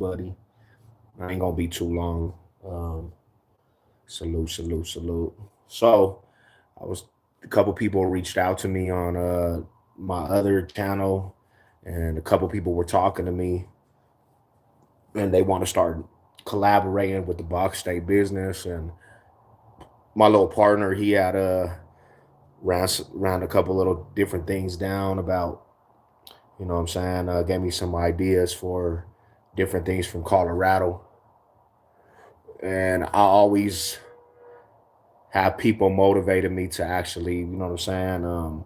everybody. I ain't gonna be too long. Um, salute, salute, salute. So I was a couple people reached out to me on my other channel, and a couple people were talking to me, and they want to start collaborating with the Box State business. And my little partner, he had ran a couple little different things down about, you know what I'm saying, gave me some ideas for different things from Colorado. And I always have people motivated me to actually, you know what I'm saying,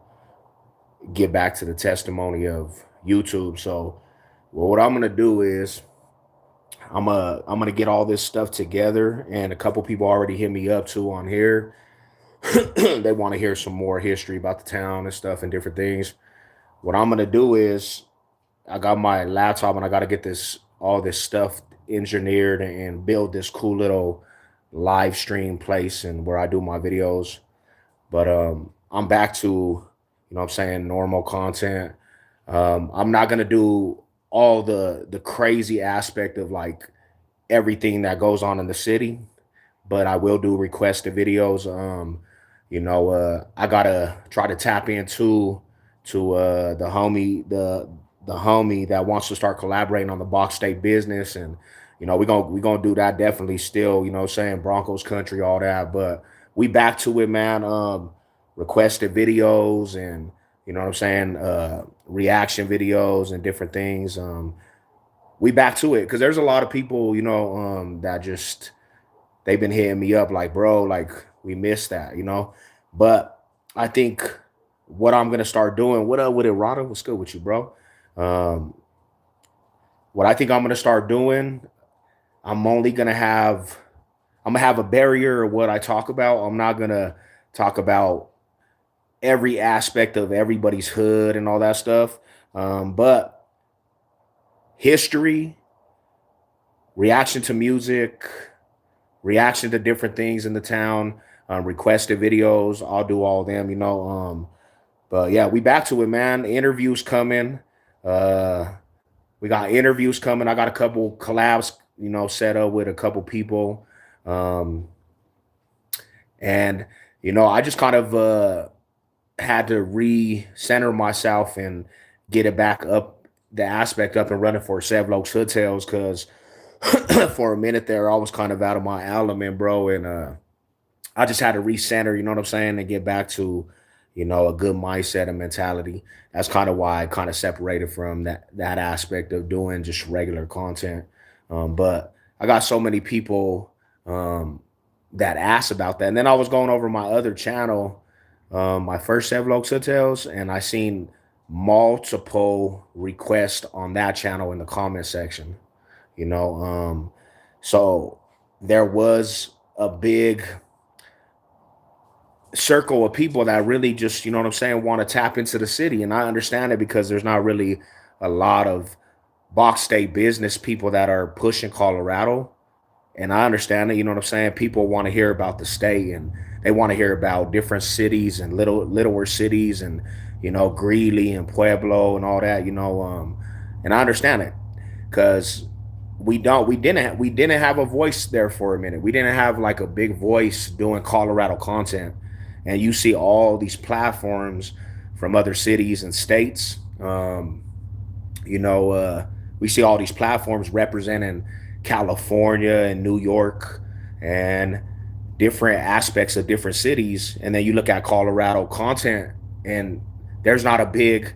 get back to the testimony of YouTube. So, well, what I'm gonna do is I'm gonna get all this stuff together, and a couple people already hit me up too on here. They want to hear some more history about the town and stuff and different things. What I'm gonna do is I got my laptop and I got to get this all this stuff engineered and build this cool little live stream place and where I do my videos. But I'm back to, you know what I'm saying, normal content. I'm not gonna do all the crazy aspect of like everything that goes on in the city, but I will do requested videos. I gotta try to tap into to the homie that wants to start collaborating on the Box State business. And we're gonna do that definitely still, you know what I'm saying, Broncos country, all that. But we back to it, man. Requested videos and, you know what I'm saying, reaction videos and different things. We back to it because there's a lot of people, that just they've been hitting me up like, bro, like we missed that, But I think what I'm gonna start doing, what up with it, Rada? What's good with you, bro? Um, what I think I'm gonna start doing, I'm only gonna have I'm gonna have a barrier of what I talk about. I'm not gonna talk about every aspect of everybody's hood and all that stuff. But history, reaction to music, reaction to different things in the town, requested videos, I'll do all of them. But yeah, we back to it, man. Interviews coming. Uh, we got interviews coming. I got a couple collabs, set up with a couple people. Um, and I just kind of had to re-center myself and get it back up, the aspect up and running for Sevloccshoodtales, because for a minute there, I was kind of out of my element, bro. And I just had to recenter, you know what I'm saying, and get back to, a good mindset and mentality. That's kind of why I kind of separated from that aspect of doing just regular content. But I got so many people that asked about that. And then I was going over my other channel, my first Sevloccshoodtales, and I seen multiple requests on that channel in the comment section, you know. So there was a big circle of people that really just, you know what I'm saying, want to tap into the city. And I understand it because there's not really a lot of Box State business people that are pushing Colorado. And I understand it, you know what I'm saying? People want to hear about the state, and they want to hear about different cities and littler cities and, Greeley and Pueblo and all that, and I understand it because we didn't have a voice there for a minute. We didn't have like a big voice doing Colorado content. And you see all these platforms from other cities and states. We see all these platforms representing California and New York and different aspects of different cities. And then you look at Colorado content, and there's not a big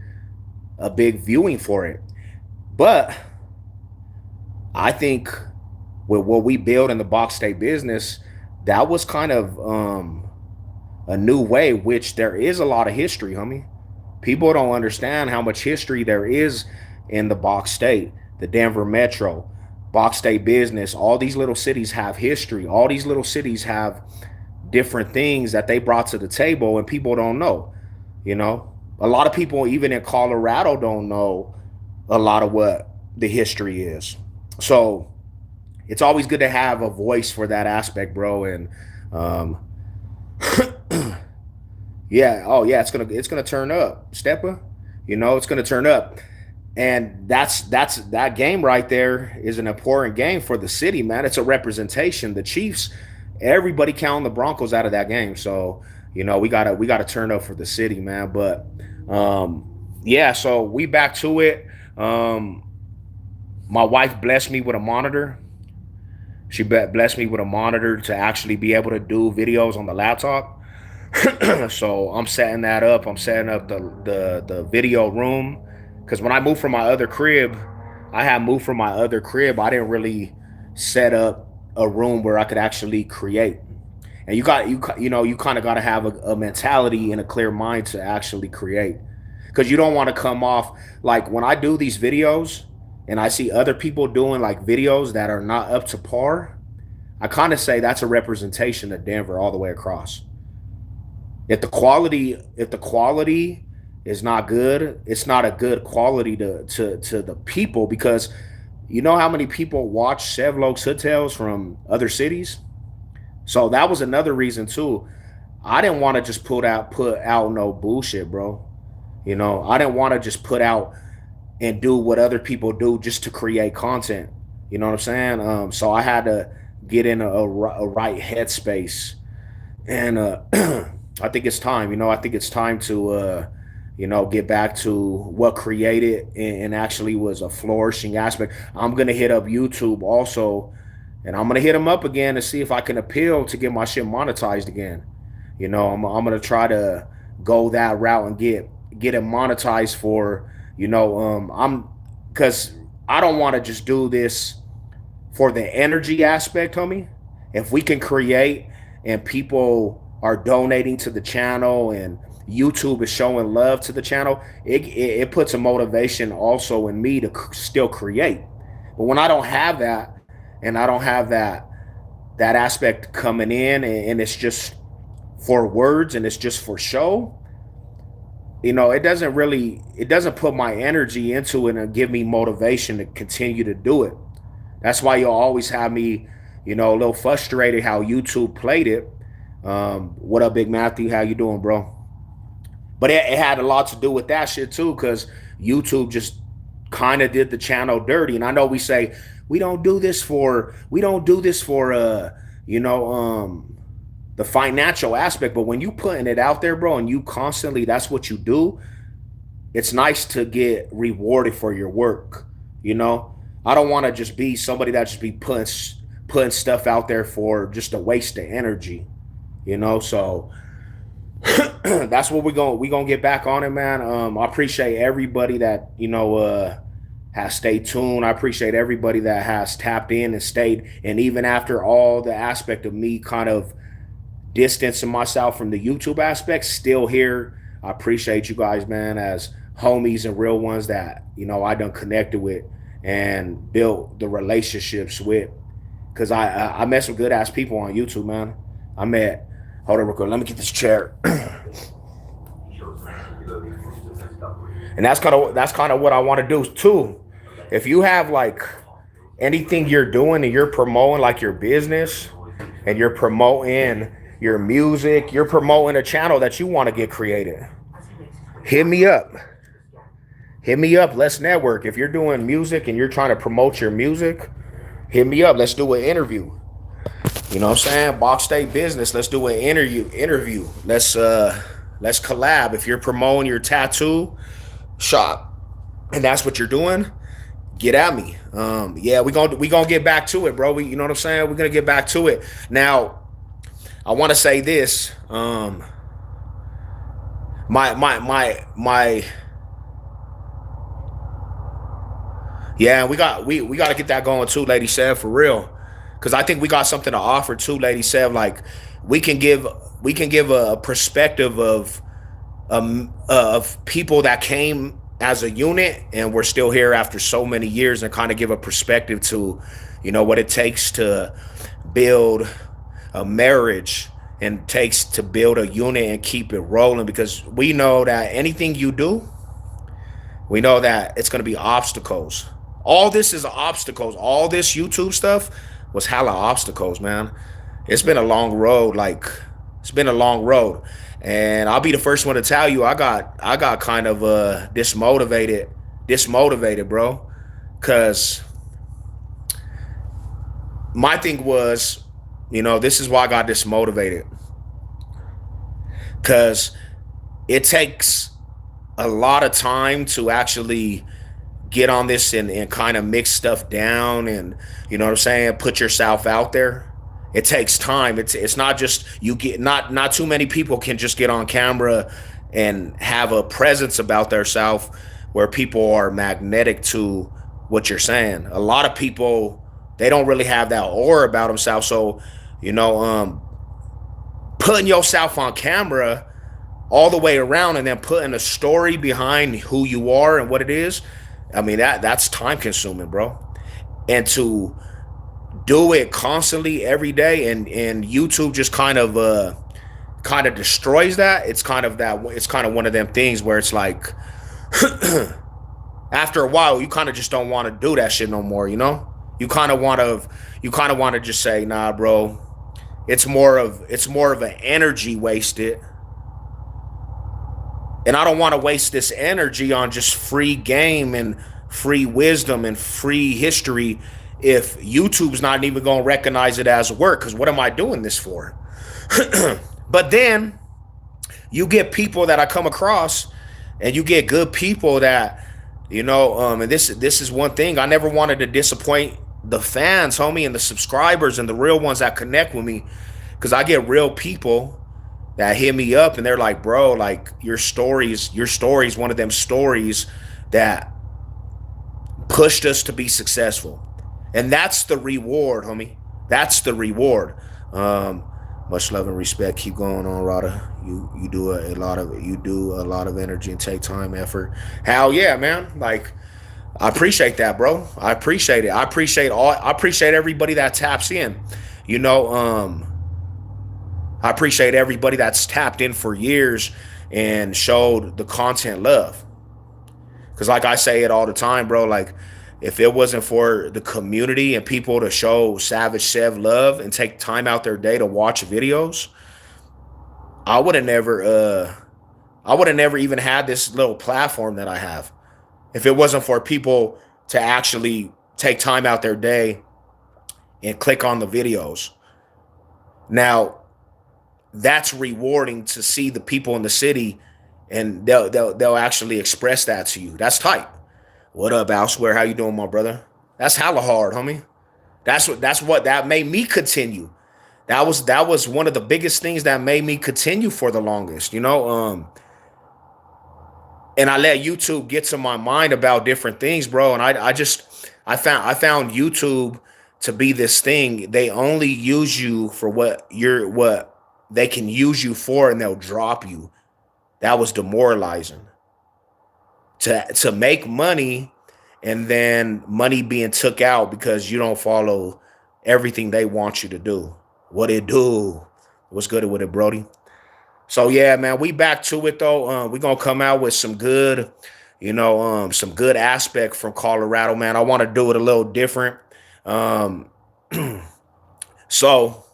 viewing for it. But I think with what we build in the Box State business, that was kind of a new way, which there is a lot of history, homie. People don't understand how much history there is in the Box State, the Denver Metro, Box State business. All these little cities have history. All these little cities have different things that they brought to the table, and people don't know. A lot of people, even in Colorado, don't know a lot of what the history is. So it's always good to have a voice for that aspect, bro. And yeah, oh yeah, it's gonna turn up, Steppa. It's gonna turn up. And that game right there is an important game for the city, man. It's a representation. The Chiefs, everybody counting the Broncos out of that game. So, we gotta turn up for the city, man. But yeah, so we back to it. My wife blessed me with a monitor. She blessed me with a monitor to actually be able to do videos on the laptop. So I'm setting that up. I'm setting up the video room, because when I moved from my other crib, I didn't really set up a room where I could actually create. And you kind of got to have a mentality and a clear mind to actually create, because you don't want to come off like when I do these videos and I see other people doing like videos that are not up to par. I kind of say that's a representation of Denver all the way across. If the quality is not good, it's not a good quality to the people, because you know how many people watch Sevloccshoodtales from other cities. So that was another reason too. I didn't want to just put out no bullshit, bro. I didn't want to just put out and do what other people do just to create content. You know what I'm saying? So I had to get in a right headspace, and I think it's time. I think it's time to get back to what created and actually was a flourishing aspect. I'm gonna hit up YouTube also, and I'm gonna hit them up again to see if I can appeal to get my shit monetized again. I'm gonna try to go that route and get it monetized for I'm because I don't want to just do this for the energy aspect, homie. If we can create and people are donating to the channel and YouTube is showing love to the channel, it puts a motivation also in me to still create. But when I don't have that, and I don't have that aspect coming in, and it's just for words and it's just for show, it doesn't put my energy into it and give me motivation to continue to do it. That's why you'll always have me, a little frustrated how YouTube played it. What up, Big Matthew? How you doing, bro? But it had a lot to do with that shit too, because YouTube just kind of did the channel dirty. And I know we say we don't do this for the financial aspect, but when you putting it out there, bro, and you constantly that's what you do, it's nice to get rewarded for your work. You know, I don't want to just be somebody that just be putting stuff out there for just a waste of energy. So that's what we gonna get back on it, man. I appreciate everybody that has stayed tuned. I appreciate everybody that has tapped in and stayed, and even after all the aspect of me kind of distancing myself from the YouTube aspect, still here. I appreciate you guys, man, as homies and real ones that I done connected with and built the relationships with. Because I met some good ass people on YouTube, man. I met. Hold on, real quick. Let me get this chair. And that's kind of what I want to do too. If you have like anything you're doing and you're promoting like your business and you're promoting your music, you're promoting a channel that you want to get created, hit me up. Hit me up. Let's network. If you're doing music and you're trying to promote your music, hit me up. Let's do an interview. You know what I'm saying? Box State Business. Let's do an interview. Let's collab. If you're promoting your tattoo shop and that's what you're doing, get at me. Yeah, we gonna get back to it, bro. You know what I'm saying? We're gonna get back to it. Now, I want to say this. My Yeah, we got to get that going too, Lady Sev, for real. Cuz I think we got something to offer too, Lady Sev. Like we can give a perspective of people that came as a unit and we're still here after so many years, and kind of give a perspective to what it takes to build a marriage and takes to build a unit and keep it rolling, because we know that anything you do, we know that it's going to be obstacles. All this is obstacles. All this YouTube stuff was hella obstacles, man. It's been a long road. It's been a long road. And I'll be the first one to tell you, I got kind of dismotivated dismotivated, bro. Cause my thing was, this is why I got dismotivated. Cause it takes a lot of time to actually get on this and kind of mix stuff down, and you know what I'm saying, put yourself out there. It takes time. It's not just you get, not too many people can just get on camera and have a presence about themselves where people are magnetic to what you're saying. A lot of people, they don't really have that aura about themselves. So, you know, putting yourself on camera all the way around and then putting a story behind who you are and what it is, I mean, that's time consuming, bro. And to do it constantly every day, and YouTube just kind of destroys that. It's kind of one of them things where it's like after a while you kind of just don't want to do that shit no more, you know? You kind of want to just say, "Nah, bro. It's more of an energy wasted, and I don't want to waste this energy on just free game and free wisdom and free history if YouTube's not even going to recognize it as work, because what am I doing this for?" But then you get people that I come across, and you get good people that, and this is one thing I never wanted to disappoint the fans, homie, and the subscribers and the real ones that connect with me, because I get real people that hit me up and they're like, "Bro, like your stories, one of them stories that pushed us to be successful." And that's the reward, homie. That's the reward. Um, Much love and respect. Keep going on, Rada. You do a lot of energy and take time, effort. Hell yeah, man. Like, I appreciate that, bro. I appreciate it. I appreciate everybody that taps in. You know, I appreciate everybody that's tapped in for years and showed the content love. Because, like I say it all the time, bro, like, if it wasn't for the community and people to show Savage Sev love and take time out their day to watch videos, I would have never, even had this little platform that I have. If it wasn't for people to actually take time out their day and click on the videos. Now, that's rewarding to see the people in the city, and they'll actually express that to you. That's tight. What up, Elsewhere? How you doing, my brother? That's hella hard, homie. That's what that made me continue. That was one of the biggest things that made me continue for the longest, and I let YouTube get to my mind about different things, bro. And I found YouTube to be this thing. They only use you for what they can use you for, and they'll drop you. That was demoralizing. To make money, and then money being took out because you don't follow everything they want you to do. What it do? What's good with it, Brody? So yeah, man, we back to it though. We're gonna come out with some good aspect from Colorado, man. I want to do it a little different. Um, so,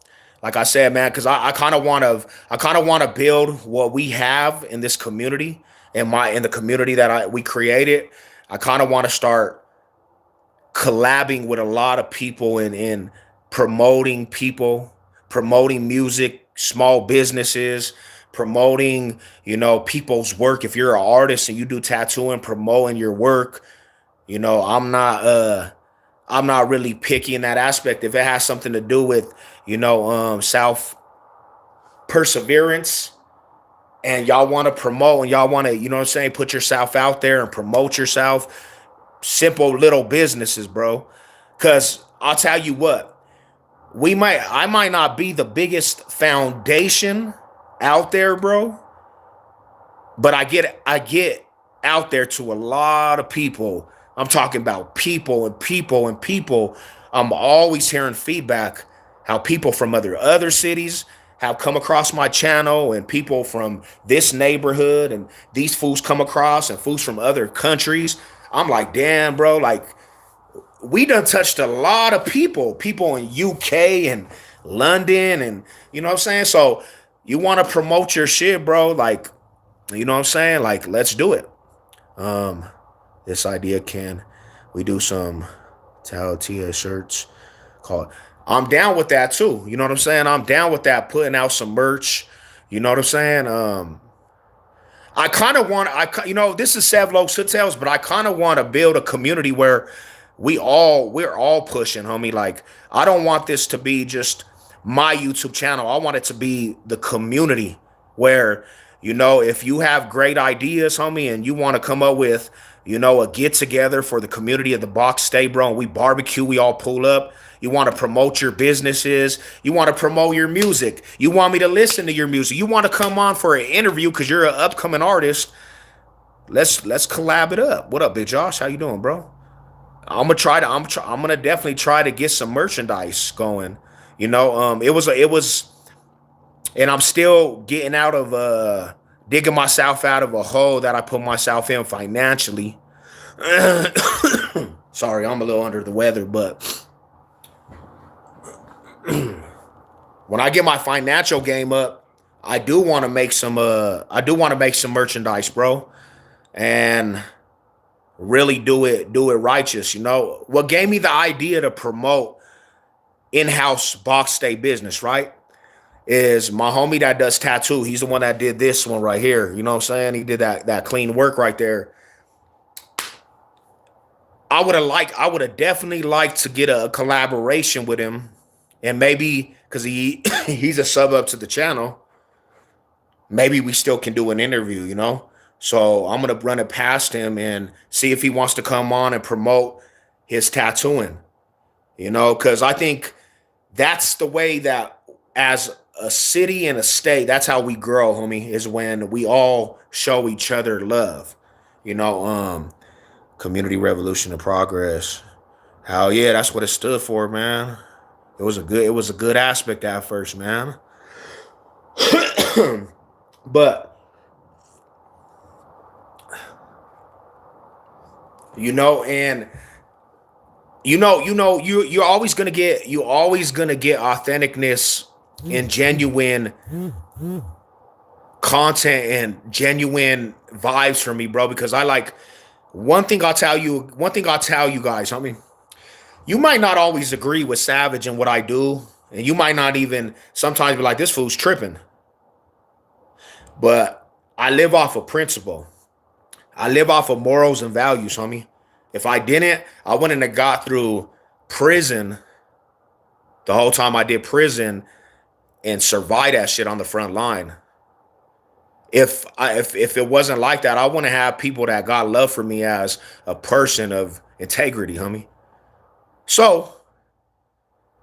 like I said, man, because I kind of want to build what we have in this community, in the community that we created. I kind of want to start collabing with a lot of people and promoting people, promoting music, small businesses, promoting, people's work. If you're an artist and you do tattooing, promoting your work. I'm not really picky in that aspect. If it has something to do with, self perseverance, and y'all want to promote, and y'all want to, what I'm saying, put yourself out there and promote yourself, simple little businesses, bro. Cause I'll tell you what, I might not be the biggest foundation out there, bro, but I get out there to a lot of people. I'm talking about people and people and people. I'm always hearing feedback how people from other cities have come across my channel, and people from this neighborhood, and these fools come across, and fools from other countries. I'm like, damn, bro, like, we done touched a lot of people in UK and London, and you know what I'm saying? So you want to promote your shit, bro, like, you know what I'm saying? Like, let's do it. Um, this idea. Can we do some Talatia shirts? Called. I'm down with that too. You know what I'm saying? I'm down with that. Putting out some merch. You know what I'm saying? I kind of want, this is Sevloccshoodtales, but I kind of want to build a community where we're all pushing, homie. Like, I don't want this to be just my YouTube channel. I want it to be the community where, if you have great ideas, homie, and you want to come up with, a get together for the community of the box stay, bro, and we barbecue, we all pull up. You want to promote your businesses. You want to promote your music. You want me to listen to your music. You want to come on for an interview because you're an upcoming artist. Let's collab it up. What up, Big Josh? How you doing, bro? I'm gonna definitely try to get some merchandise going. It was, and I'm still getting out of digging myself out of a hole that I put myself in financially. Sorry, I'm a little under the weather, but when I get my financial game up, I do want to make some merchandise, bro, and really do it righteous. What gave me the idea to promote in-house box stay business, right? Is my homie that does tattoo. He's the one that did this one right here. You know what I'm saying? He did that clean work right there. I would have definitely liked to get a collaboration with him, and maybe because he's a sub up to the channel, maybe we still can do an interview. So I'm gonna run it past him and see if he wants to come on and promote his tattooing. Because I think that's the way that as a city and a state, that's how we grow, homie, is when we all show each other love. Community revolution and progress. Hell yeah, that's what it stood for, man. It was a good aspect at first, man. But and you're always gonna get authenticness and genuine content and genuine vibes from me, bro. Because I like one thing I'll tell you guys, I mean, you might not always agree with Savage and what I do, and you might not even sometimes be like, this fool's tripping. But I live off of principle. I live off of morals and values, homie. If I didn't, I wouldn't have got through prison the whole time I did prison and survived that shit on the front line. If it wasn't like that, I wouldn't have people that got love for me as a person of integrity, homie. So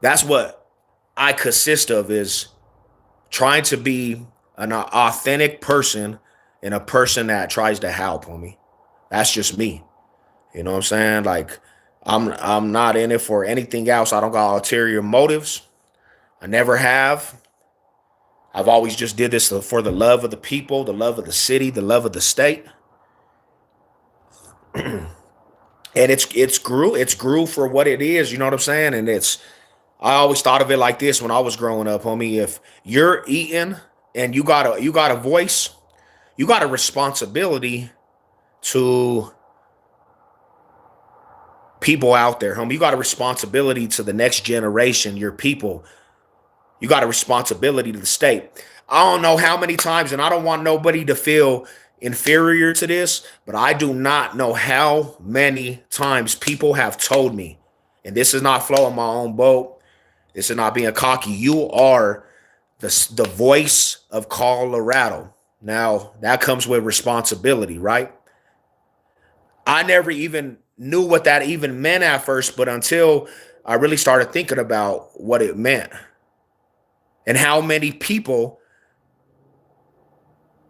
that's what I consist of, is trying to be an authentic person and a person that tries to help, homie. That's just me. You know what I'm saying? Like, I'm not in it for anything else. I don't got ulterior motives. I never have. I've always just did this for the love of the people, the love of the city, the love of the state. And it's grew for what it is, you know what I'm saying? And I always thought of it like this when I was growing up, homie. If you're eating and you got a voice, you got a responsibility to people out there, homie. You got a responsibility to the next generation, your people. You got a responsibility to the state. I don't know how many times, and I don't want nobody to feel inferior to this, but I do not know how many times people have told me, and this is not flowing my own boat. This is not being cocky. You are the voice of Colorado. Now, that comes with responsibility, right? I never even knew what that even meant at first, but until I really started thinking about what it meant and how many people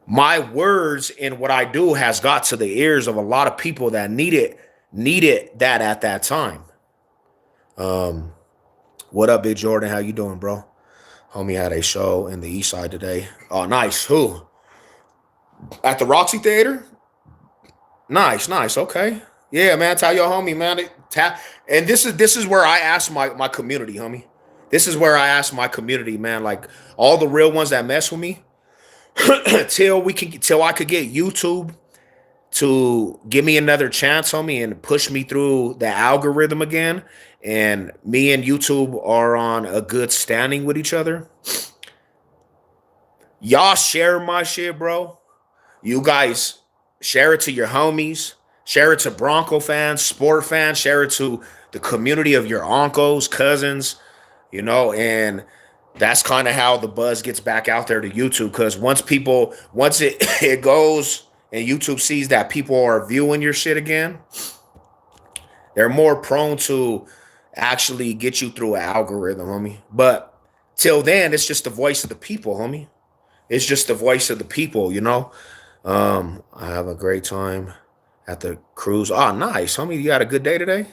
my words and what I do has got to the ears of a lot of people that needed that at that time. What up, Big Jordan? How you doing, bro? Homie had a show in the East Side today. Oh, nice. Who? At the Roxy Theater? Nice, nice. Okay. Yeah, man. Tell your homie, man. And this is where I ask my community, homie. This is where I ask my community, man. Like, all the real ones that mess with me, till I could get YouTube to give me another chance, homie, and push me through the algorithm again. And me and YouTube are on a good standing with each other. Y'all share my shit, bro. You guys share it to your homies, share it to Bronco fans, sport fans, share it to the community of your uncles, cousins, and that's kind of how the buzz gets back out there to YouTube. Because once it it goes and YouTube sees that people are viewing your shit again, they're more prone to actually get you through an algorithm, homie. But till then, it's just the voice of the people, homie. It's just the voice of the people. I have a great time at the cruise. Oh, nice, homie. You had a good day today?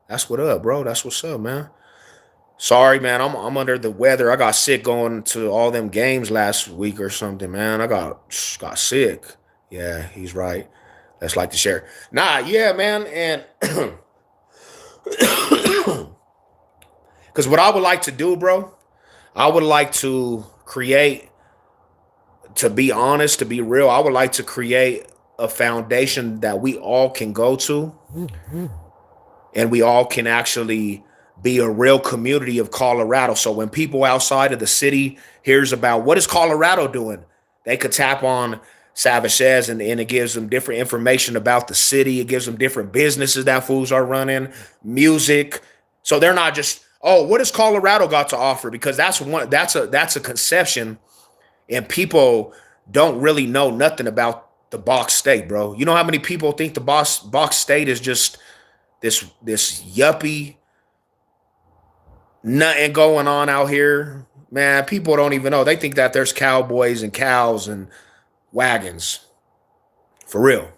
That's what up, bro. That's what's up, man. Sorry, man. I'm under the weather. I got sick going to all them games last week or something, man. I got sick. Yeah, he's right. Let's like to share. Nah, yeah, man. And because what I would like to do, bro, I would like to create, to be honest, to be real, I would like to create a foundation that we all can go to and we all can actually be a real community of Colorado. So when people outside of the city hears about what is Colorado doing, they could tap on Savage Says, and it gives them different information about the city. It gives them different businesses that fools are running, music. So they're not just, oh, what does Colorado got to offer? Because that's a conception, and people don't really know nothing about the Box State, bro. You know how many people think the Box State is just this yuppie nothing going on out here? Man, people don't even know. They think that there's cowboys and cows and wagons. For real.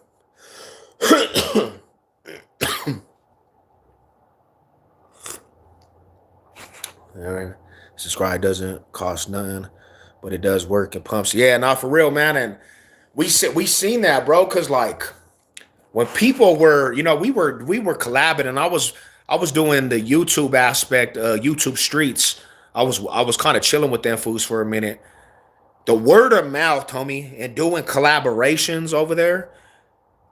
All right. Subscribe doesn't cost nothing, but it does work and pumps. Yeah, not for real, man. And we seen that, bro, because like when people were, we were collabing, and I was doing the YouTube aspect, YouTube streets. I was kind of chilling with them fools for a minute. The word of mouth, homie, and doing collaborations over there,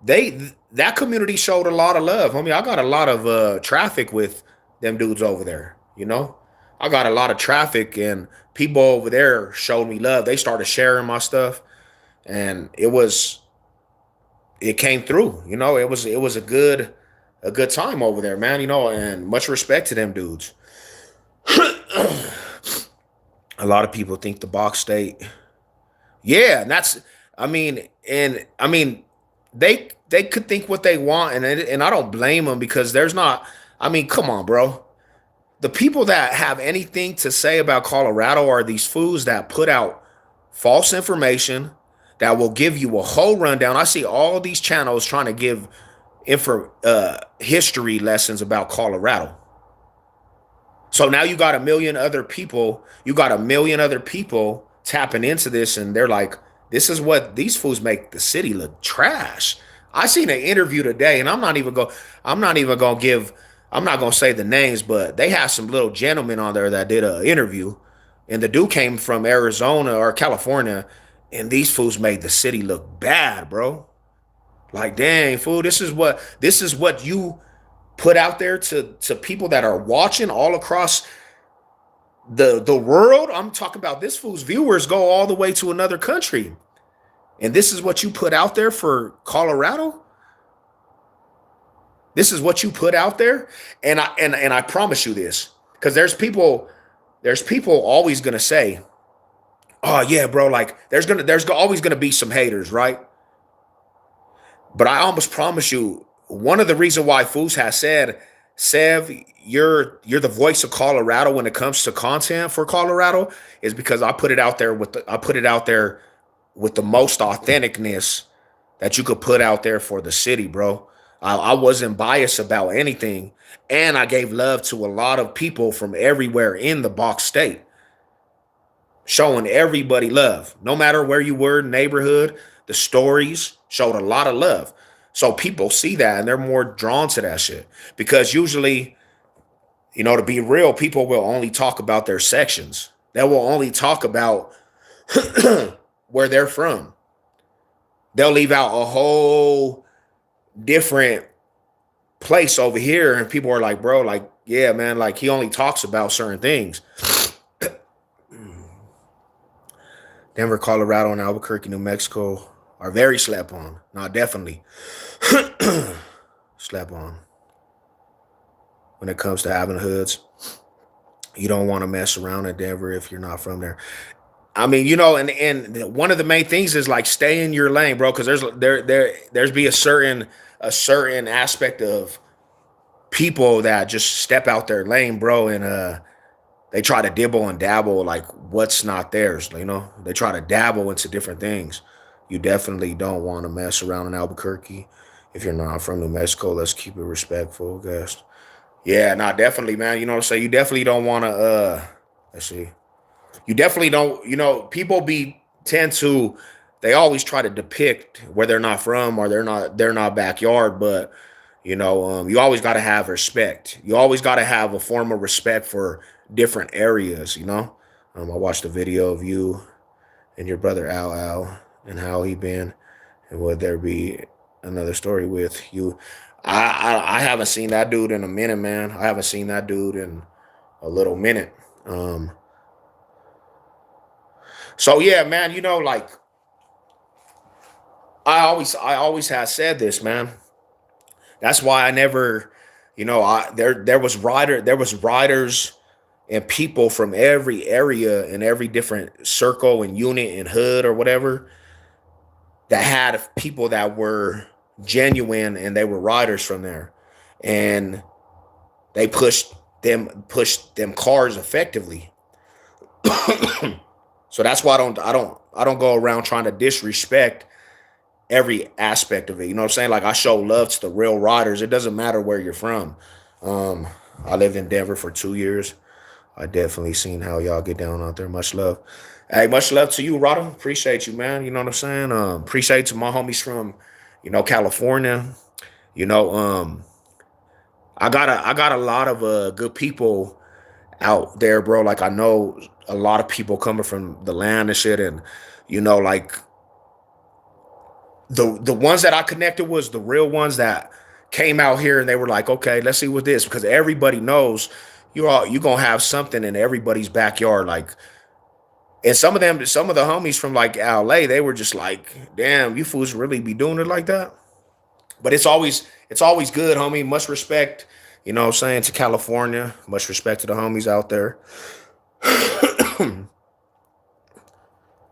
that community showed a lot of love, homie. I got a lot of traffic with them dudes over there. I got a lot of traffic, and people over there showed me love. They started sharing my stuff, and it came through. It was a good time over there, man. And much respect to them dudes. A lot of people think the Box State, yeah, and they could think what they want, and I don't blame them, because there's not. Come on, bro. The people that have anything to say about Colorado are these fools that put out false information that will give you a whole rundown. I see all these channels trying to give history lessons about Colorado. So now you got a million other people. You got a million other people tapping into this, and they're like, "This is what these fools make the city look trash." I seen an interview today, and I'm not even gonna say the names, but they have some little gentlemen on there that did an interview, and the dude came from Arizona or California, and these fools made the city look bad, bro. Like, dang, fool, this is what you put out there to people that are watching all across the world. I'm talking about this fool's viewers go all the way to another country. And this is what you put out there for Colorado? This is what you put out there? And I promise you this, because there's people always gonna say, oh yeah, bro, like there's always gonna be some haters, right? But I almost promise you, one of the reasons why Foos has said, Sev, you're the voice of Colorado when it comes to content for Colorado, is because I put it out there with the most authenticness that you could put out there for the city, bro. I wasn't biased about anything, and I gave love to a lot of people from everywhere in the Box State, showing everybody love, no matter where you were, neighborhood. The stories showed a lot of love. So people see that, and they're more drawn to that shit, because usually, to be real, people will only talk about their sections. They will only talk about where they're from. They'll leave out a whole different place over here, and people are like, bro, like, yeah, man, like he only talks about certain things. Denver, Colorado, and Albuquerque, New Mexico are very slept on. Not definitely slept on when it comes to having hoods. You don't want to mess around in Denver if you're not from there. I mean, and one of the main things is like stay in your lane, bro, because there's be a certain aspect of people that just step out their lane, bro, and they try to dibble and dabble like what's not theirs, They try to dabble into different things. You definitely don't want to mess around in Albuquerque if you're not from New Mexico. Let's keep it respectful, guys. Yeah, nah, definitely, man. You know what I'm saying? You definitely don't want to let's see. You definitely don't, people be tend to they always try to depict where they're not from or they're not backyard, but you always got to have respect. You always got to have a form of respect for different areas. I watched a video of you and your brother Al Al and how he been, and would there be another story with you? I haven't seen that dude in a minute, man. I haven't seen that dude in a little minute. Um, so yeah, man. Like I always have said this, man. That's why I never, there was riders and people from every area and every different circle and unit and hood or whatever that had people that were genuine and they were riders from there, and they pushed them cars effectively. So that's why I don't go around trying to disrespect every aspect of it. You know what I'm saying? Like I show love to the real riders. It doesn't matter where you're from. Um, I lived in Denver for 2 years. I definitely seen how y'all get down out there. Much love. Hey, much love to you, Rada. Appreciate you, man. You know what I'm saying? Appreciate to my homies from, California. You know, I got a lot of good people out there, bro. Like I know a lot of people coming from the land and shit, and like the ones that I connected was the real ones that came out here and they were like, okay, let's see what this, because everybody knows you gonna have something in everybody's backyard. Like, and some of the homies from like LA, they were just like, damn, you fools really be doing it like that. But it's always good, homie. Much respect, what I'm saying, to California. Much respect to the homies out there.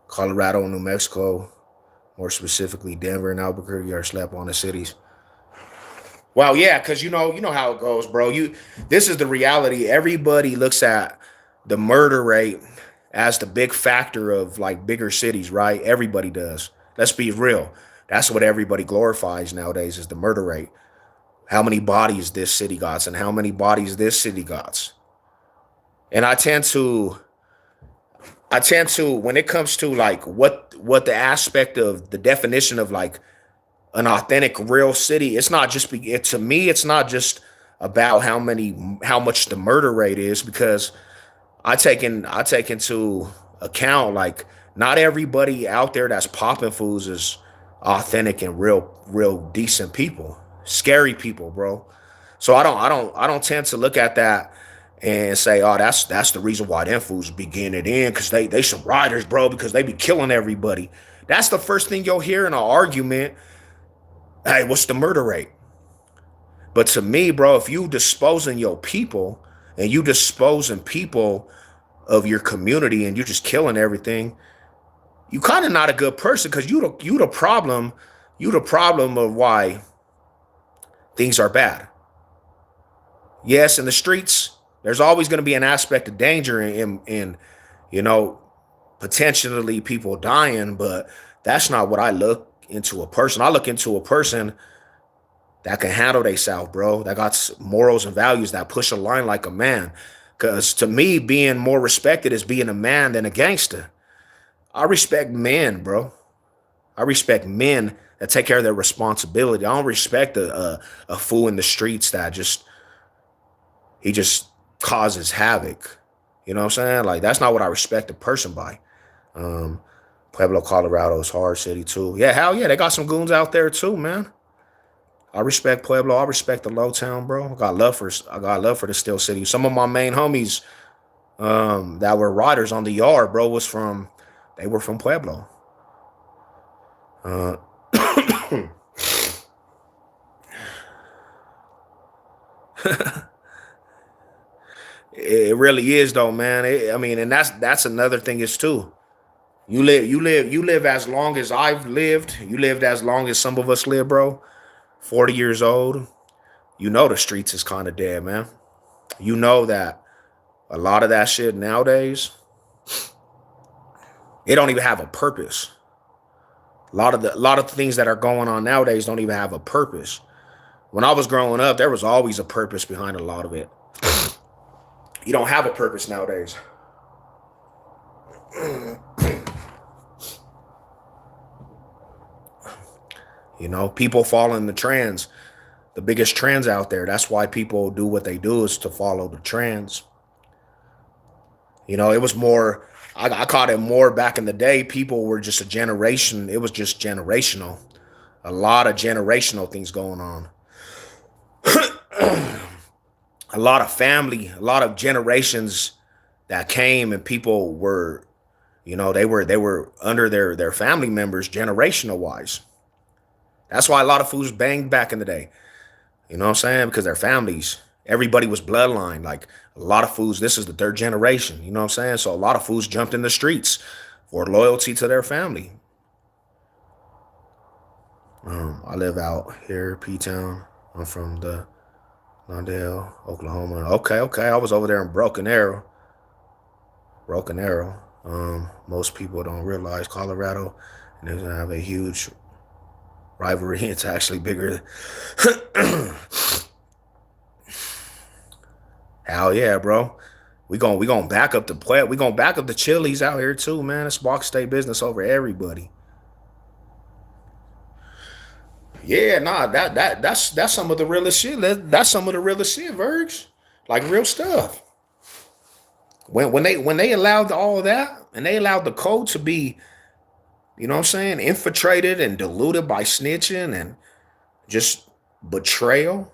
Colorado and New Mexico, more specifically Denver and Albuquerque, are slept on the cities. Well, yeah, because you know how it goes, bro. This is the reality. Everybody looks at the murder rate as the big factor of like bigger cities, right? Everybody does. Let's be real. That's what everybody glorifies nowadays is the murder rate. How many bodies this city got and how many bodies this city got. And I tend to when it comes to like what the aspect of the definition of like an authentic real city, it's not just to me it's not just about how much the murder rate is, because I take into account like not everybody out there that's popping fools is authentic and real decent people. Scary people, bro. So I don't tend to look at that and say, oh, that's the reason why them fools be getting it in, because they some riders, bro, because they be killing everybody. That's the first thing you'll hear in an argument. Hey, what's the murder rate? But to me, bro, if you disposing your people and you disposing people of your community and you just killing everything, you kind of not a good person, because you the problem of why things are bad. Yes, in the streets, there's always going to be an aspect of danger in you know potentially people dying, but that's not what I look into a person. I look into a person that can handle themselves, bro. That got morals and values that push a line like a man. Because to me, being more respected is being a man than a gangster. I respect men, bro. I respect men that take care of their responsibility. I don't respect a fool in the streets that he just causes havoc. You know what I'm saying? Like that's not what I respect a person by. Um, Pueblo, Colorado is hard city too. Yeah, hell yeah, they got some goons out there too, man. I respect Pueblo. I respect the Low Town, bro. I got love for the Steel City. Some of my main homies that were riders on the yard, bro, they were from Pueblo. Uh, it really is though, man. I mean, and that's another thing is too. You live as long as I've lived. You lived as long as some of us live, bro. 40 years old. You know the streets is kind of dead, man. You know that a lot of that shit nowadays, it don't even have a purpose. A lot of the things that are going on nowadays don't even have a purpose. When I was growing up, there was always a purpose behind a lot of it. You don't have a purpose nowadays. You know, people fall in the trends, the biggest trends out there. That's why people do what they do is to follow the trends. You know, it was more, I caught it more back in the day. People were just a generation. It was just generational. A lot of generational things going on. A lot of family, a lot of generations that came and people were, you know, they were under their family members generational wise. That's why a lot of foods banged back in the day. You know what I'm saying? Because their families, everybody was bloodline. Like a lot of foods, this is the third generation. You know what I'm saying? So a lot of foods jumped in the streets for loyalty to their family. I live out here, P Town. I'm from the Lawndale, Oklahoma. Okay, okay. I was over there in Broken Arrow. Broken Arrow. Most people don't realize Colorado, and they're gonna have a huge rivalry. It's actually bigger. Hell yeah, bro. We gonna back up the play. We gonna back up the Chili's out here too, man. It's Spark State business over everybody. Yeah, nah, that's some of the realest shit. That's some of the realest shit, Verge. Like real stuff. When they allowed all of that and they allowed the code to be, you know what I'm saying, infiltrated and diluted by snitching and just betrayal,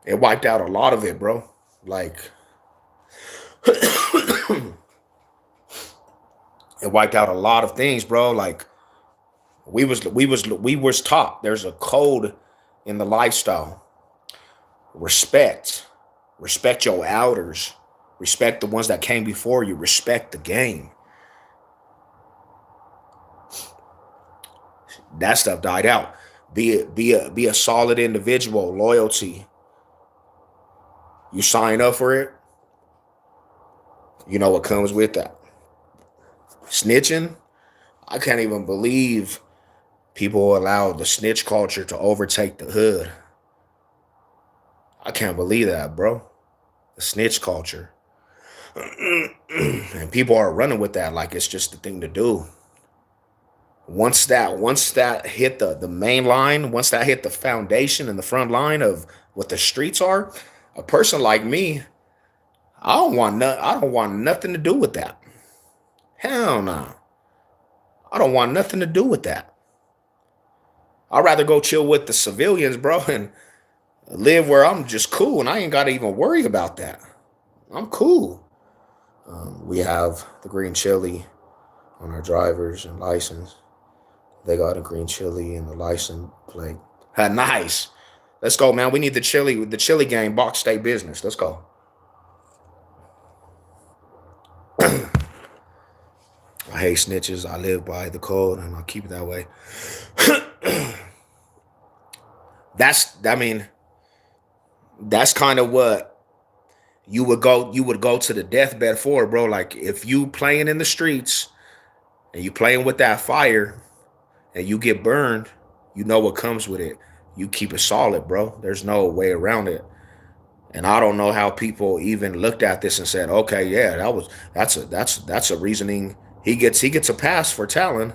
it wiped out a lot of it, bro. Like it wiped out a lot of things, bro. Like we was taught there's a code in the lifestyle. Respect. Respect your elders. Respect the ones that came before you. Respect the game. That stuff died out. Be a solid individual. Loyalty. You sign up for it. You know what comes with that. Snitching. I can't even believe people allow the snitch culture to overtake the hood. I can't believe that, bro. The snitch culture. And people are running with that like it's just the thing to do. Once that hit the main line, once that hit the foundation and the front line of what the streets are, a person like me, I don't want nothing to do with that. Hell no. I don't want nothing to do with that. I'd rather go chill with the civilians, bro, and live where I'm just cool and I ain't gotta even worry about that. I'm cool. We have the green chili on our drivers and license. They got a green chili and the license plate. Nice. Let's go, man. We need the chili game, box state business. Let's go. I hate snitches. I live by the code and I'll keep it that way. I mean, that's kind of what you would go to the deathbed for, bro. Like if you playing in the streets and you playing with that fire and you get burned, you know what comes with it. You keep it solid, bro. There's no way around it. And I don't know how people even looked at this and said, "Okay, yeah, that's a reasoning. He gets a pass for talent,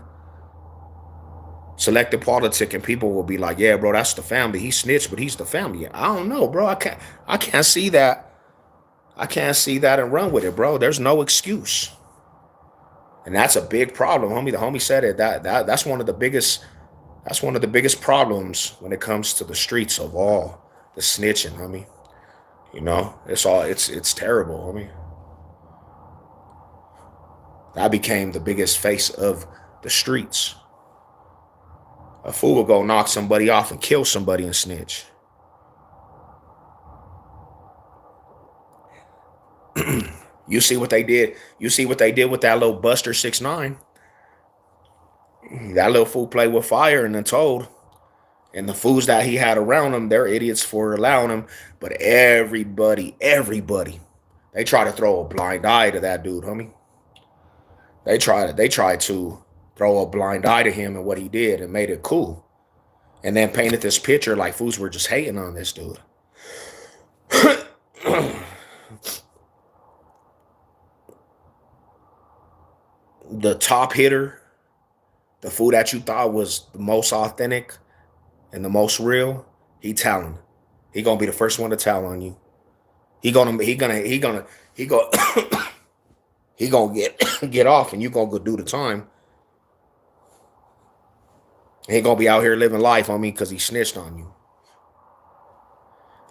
selective politic, and people will be like, yeah, bro, that's the family. He snitched, but he's the family. I don't know, bro. I can't see that. I can't see that and run with it, bro. There's no excuse. And that's a big problem, homie. The homie said it. That's one of the biggest That's one of the biggest problems when it comes to the streets of all the snitching, homie. It's terrible, homie. I became the biggest face of the streets. A fool will go knock somebody off and kill somebody and snitch. You see what they did? You see what they did with that little Buster 6ix9ine? That little fool played with fire and then told. And the fools that he had around him, they're idiots for allowing him. But everybody, they try to throw a blind eye to that dude, homie. They tried to throw a blind eye to him and what he did and made it cool. And then painted this picture like fools were just hating on this dude. The top hitter, the fool that you thought was the most authentic and the most real, he telling. He gonna be the first one to tell on you. He go he gonna get off and you gonna go do the time. He ain't gonna be out here living life on me because he snitched on you.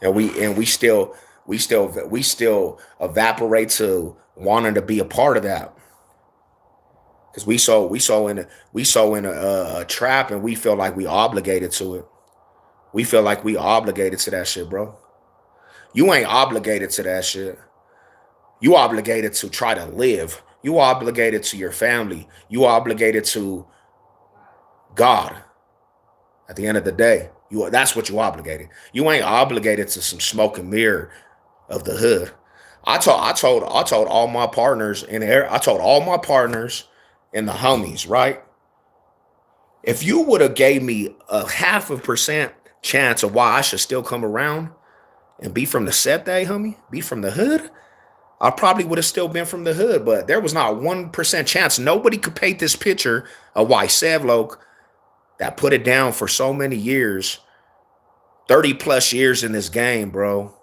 And we still evaporate to wanting to be a part of that. Because we so in a trap and we feel like we obligated to it. We feel like we obligated to that shit, bro. You ain't obligated to that shit. You obligated to try to live. You obligated to your family. You obligated to God. At the end of the day, that's what you obligated. You ain't obligated to some smoke and mirror of the hood. I told all my partners in there. I told all my partners and the homies, right? If you would have gave me a 0.5% chance of why I should still come around and be from the set day, homie, be from the hood, I probably would have still been from the hood. But there was not 1% chance. Nobody could paint this picture of why Sevlocks that put it down for so many years, 30 plus years in this game, bro,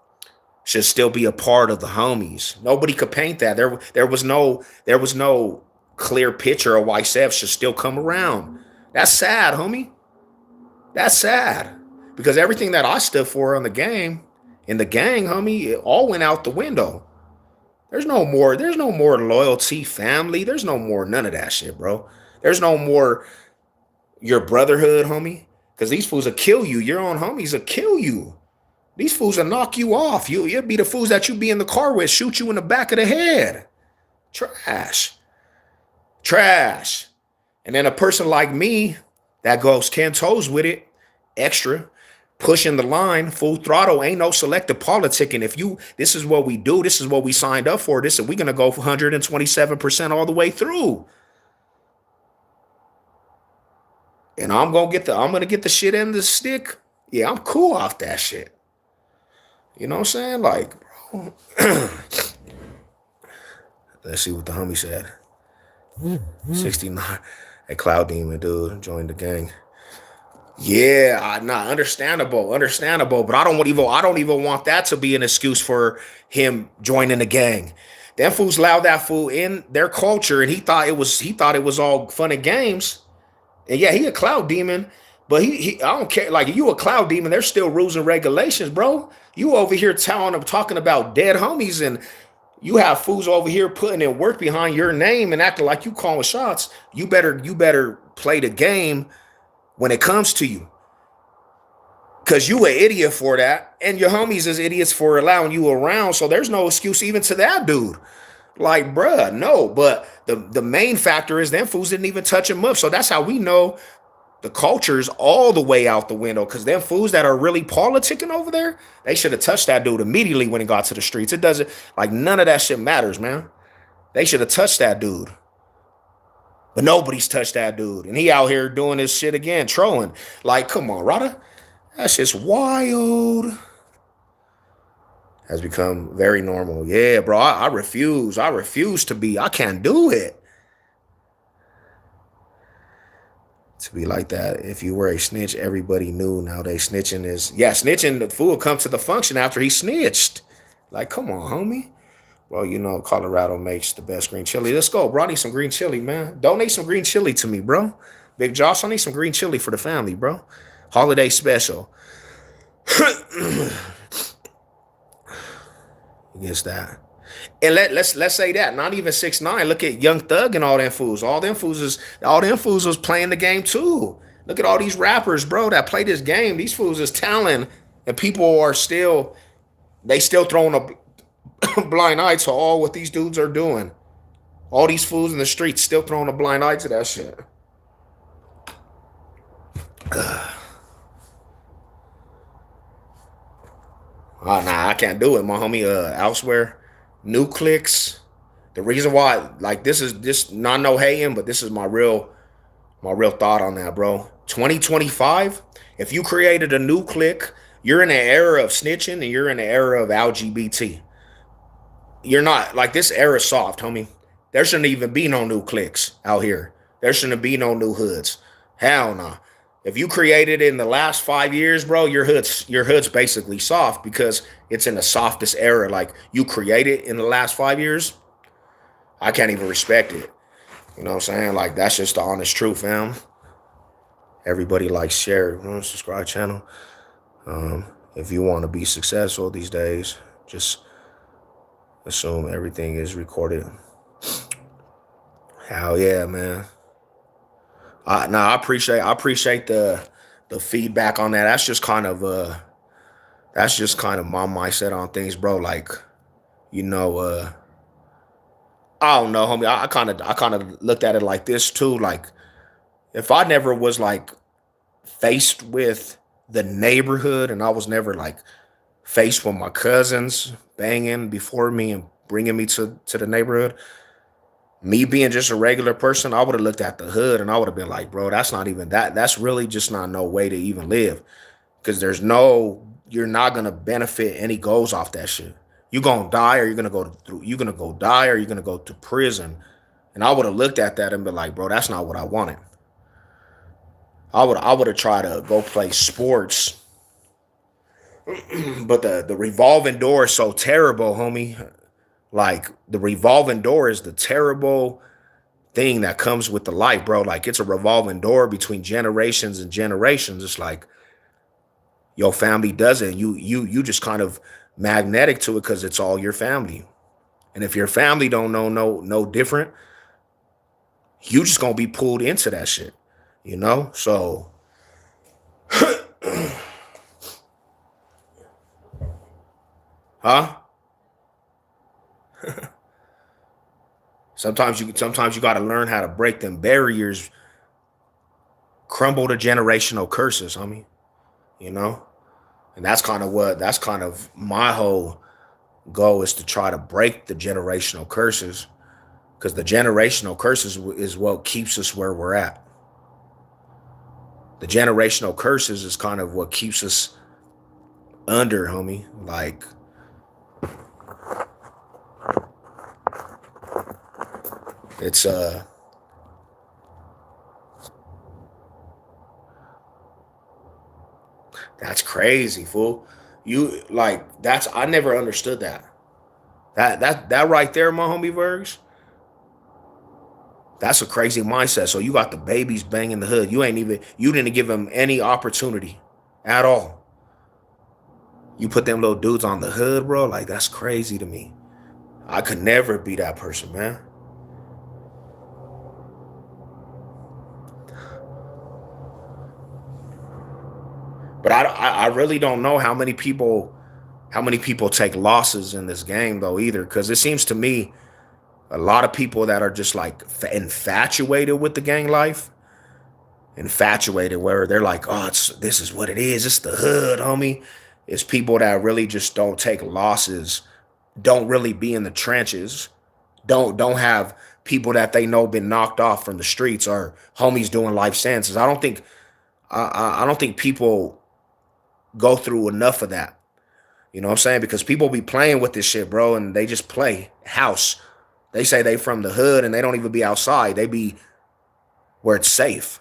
should still be a part of the homies. Nobody could paint that. There was no clear picture of why Sev should still come around. That's sad, homie. That's sad. Because everything that I stood for in the gang, homie, it all went out the window. There's no more loyalty, family. There's no more none of that shit, bro. There's no more your brotherhood, homie. Because these fools will kill you. Your own homies will kill you. These fools will knock you off. You'll be the fools that you be in the car with, shoot you in the back of the head. Trash. And then a person like me that goes 10 toes with it, extra, pushing the line, full throttle, ain't no selective politicking. This is what we do, this is what we signed up for, we're going to go 127% all the way through. And I'm going to get the shit in the stick. Yeah, I'm cool off that shit. You know what I'm saying? Like, bro. Let's see what the homie said. 69. A Cloud Demon dude joined the gang. Yeah, understandable. But I don't even want that to be an excuse for him joining the gang. Them fools allowed that fool in their culture, and he thought it was all fun and games. And yeah, he a Cloud Demon, but he I don't care. Like, you a Cloud Demon, there's still rules and regulations, bro. You over here talking about dead homies, and you have fools over here putting in work behind your name and acting like you calling shots. You better play the game when it comes to you. Cause you an idiot for that. And your homies is idiots for allowing you around. So there's no excuse even to that dude. Like, bruh, no. But the main factor is them fools didn't even touch him up. So that's how we know the culture's all the way out the window. Cause them fools that are really politicking over there, they should have touched that dude immediately when he got to the streets. It doesn't, like, none of that shit matters, man. They should have touched that dude. But nobody's touched that dude. And he out here doing this shit again, trolling. Like, come on, Rada. That's just wild. Has become very normal. Yeah, bro, I refuse. I refuse to be. I can't do it. To be like that. If you were a snitch, everybody knew. Nowadays, snitching is... Yeah, snitching, the fool come to the function after he snitched. Like, come on, homie. Well, you know, Colorado makes the best green chili. Let's go, bro. I need some green chili, man. Donate some green chili to me, bro. Big Josh, I need some green chili for the family, bro. Holiday special. Against that. And let's say that. Not even 6ix9ine. Look at Young Thug and all them fools. All them fools was playing the game too. Look at all these rappers, bro, that play this game. These fools is talent, and people are still they still throwing a blind eye to all what these dudes are doing. All these fools in the streets still throwing a blind eye to that shit. Oh, nah, I can't do it, my homie. Elsewhere, new clicks. The reason why, like, this is this not no hating, but this is my real thought on that, bro. 2025. If you created a new click, you're in an era of snitching and you're in an era of LGBT. You're not like this era soft, homie. There shouldn't even be no new clicks out here. There shouldn't be no new hoods. Hell no. Nah. If you created it in the last 5 years, bro, your hood's basically soft because it's in the softest era. Like you created in the last 5 years, I can't even respect it. You know what I'm saying? Like that's just the honest truth, fam. Everybody like share, subscribe channel. If you want to be successful these days, just assume everything is recorded. Hell yeah, man. I appreciate the feedback on that. That's just kind of my mindset on things, bro. Like, you know, I don't know, homie. I kind of looked at it like this too. Like, if I never was like faced with the neighborhood, and I was never like faced with my cousins banging before me and bringing me to the neighborhood, me being just a regular person, I would have looked at the hood and I would have been like, bro, that's not even that. That's really just not no way to even live. Because you're not gonna benefit any goals off that shit. You gonna die, or you're gonna go die, or you're gonna go to prison. And I would have looked at that and been like, bro, that's not what I wanted. I would have tried to go play sports, but the revolving door is so terrible, homie. Like the revolving door is the terrible thing that comes with the life, bro. Like it's a revolving door between generations and generations. It's like your family does it. You just kind of magnetic to it because it's all your family. And if your family don't know no different, you just gonna be pulled into that shit. You know? So huh? Sometimes you gotta learn how to break them barriers, crumble the generational curses, homie. You know? And that's kind of my whole goal is to try to break the generational curses because the generational curses is what keeps us where we're at. The generational curses is kind of what keeps us under, homie. Like it's that's crazy, fool. You like that's I never understood that. That right there, my homie Vergs, that's a crazy mindset. So you got the babies banging the hood. You didn't give them any opportunity at all. You put them little dudes on the hood, bro. Like that's crazy to me. I could never be that person, man. But I really don't know how many people take losses in this game though either, because it seems to me a lot of people that are just like infatuated with the gang life, infatuated where they're like, oh, this is what it is. It's the hood, homie. It's people that really just don't take losses, don't really be in the trenches, don't have people that they know been knocked off from the streets or homies doing life sentences. I don't think people go through enough of that. You know what I'm saying? Because people be playing with this shit, bro, and they just play house. They say they from the hood and they don't even be outside. They be where it's safe.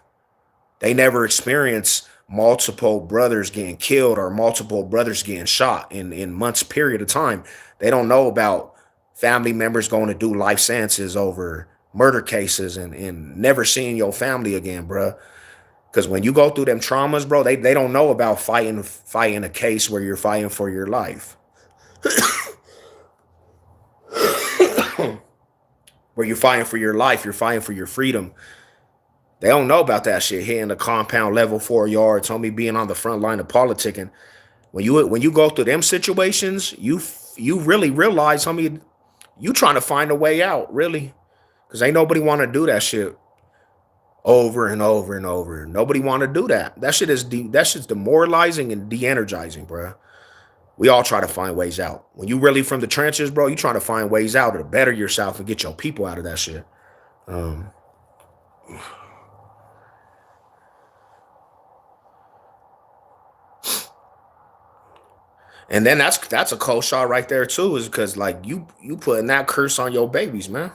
They never experience multiple brothers getting killed or multiple brothers getting shot in months period of time. They don't know about family members going to do life sentences over murder cases and never seeing your family again, bruh. Because when you go through them traumas, bro, they don't know about fighting a case where you're fighting for your life, where you're fighting for your life, you're fighting for your freedom. They don't know about that shit. Hitting the compound level 4 yards, homie, being on the front line of politicking. When you go through them situations, you really realize, homie, you trying to find a way out, really, because ain't nobody want to do that shit over and over and over. Nobody want to do that. That shit's demoralizing and de-energizing, bro. We all try to find ways out. When you really from the trenches, bro, you trying to find ways out to better yourself and get your people out of that shit. Um, and then that's a cold shot right there too, is because like you putting that curse on your babies, man.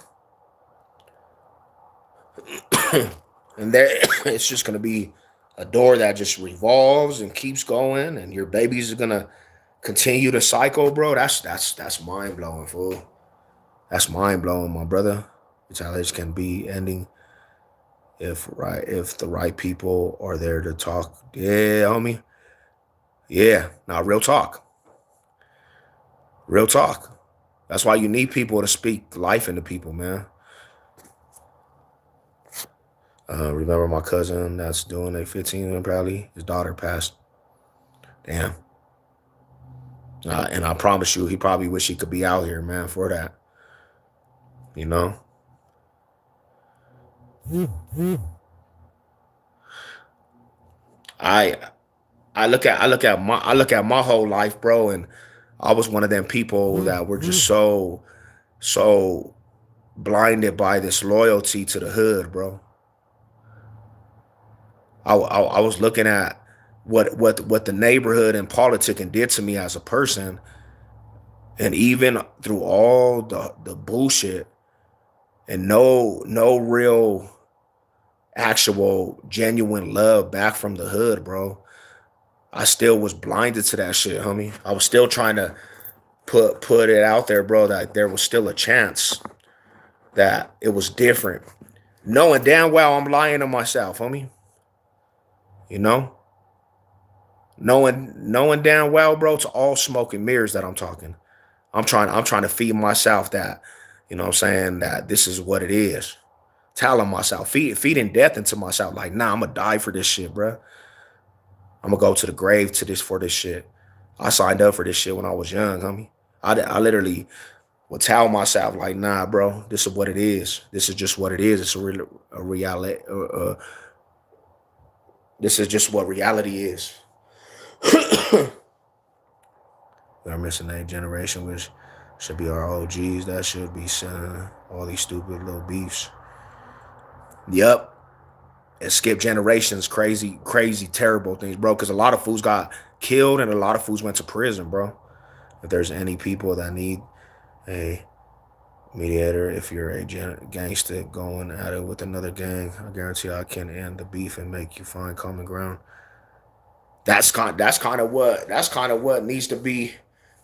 And there it's just gonna be a door that just revolves and keeps going, and your babies are gonna continue to cycle, bro. That's mind blowing, fool. That's mind blowing, my brother. Retaliation can be ending if the right people are there to talk. Yeah, homie. Yeah, now real talk. Real talk. That's why you need people to speak life into people, man. Remember my cousin that's doing a 15 probably. His daughter passed. Damn. And I promise you, he probably wish he could be out here, man, for that. You know. I I look at my whole life, bro, and I was one of them people that were just so blinded by this loyalty to the hood, bro. I was looking at what the neighborhood and politicking did to me as a person, and even through all the bullshit and no real actual genuine love back from the hood, bro. I still was blinded to that shit, homie. I was still trying to put it out there, bro, that there was still a chance that it was different. Knowing damn well I'm lying to myself, homie. You know? Knowing damn well, bro, it's all smoke and mirrors that I'm talking. I'm trying to feed myself that, you know what I'm saying, that this is what it is. Telling myself, feeding death into myself, like, nah, I'm gonna die for this shit, bro. I'm gonna go to the grave to this for this shit. I signed up for this shit when I was young, homie. I literally would tell myself, like, nah, bro, this is what it is. This is just what it is. It's a reality. This is just what reality is. We're missing a generation, which should be our OGs. That should be sending all these stupid little beefs. Yep. And skip generations, crazy, terrible things, bro. Because a lot of fools got killed and a lot of fools went to prison, bro. If there's any people that need a mediator, if you're a gangster going at it with another gang, I guarantee I can end the beef and make you find common ground. That's kind of what needs to be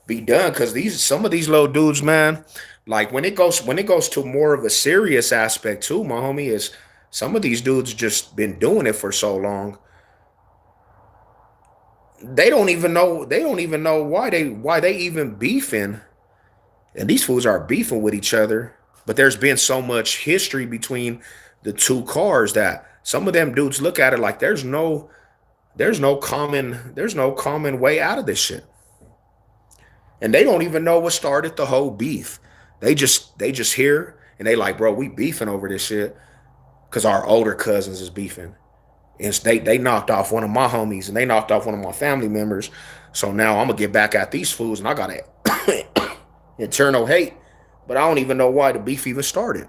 done, because these some of these little dudes, man, like when it goes to more of a serious aspect too, my homie, is some of these dudes just been doing it for so long, they don't even know why they even beefing, and these fools are beefing with each other, but there's been so much history between the two cars that some of them dudes look at it like there's no common way out of this shit, and they don't even know what started the whole beef. They just hear and they like, bro, we beefing over this shit because our older cousins is beefing, and they knocked off one of my homies and they knocked off one of my family members. So now I'm gonna get back at these fools, and I got internal hate, but I don't even know why the beef even started.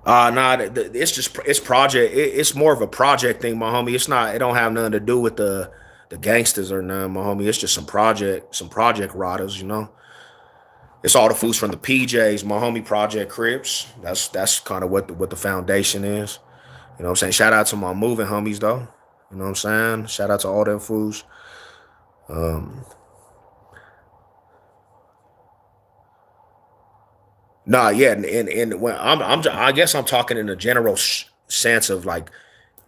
Nah, it's just it's project. It's more of a project thing, my homie. It's not. It don't have nothing to do with the gangsters or none, my homie. It's just some project rotters, you know. It's all the fools from the PJs, my homie. Project Crips. That's kind of what the foundation is. You know what I'm saying? Shout out to my moving homies though. You know what I'm saying? Shout out to all them fools. Um, Nah, yeah, and when I guess I'm talking in a general sense of like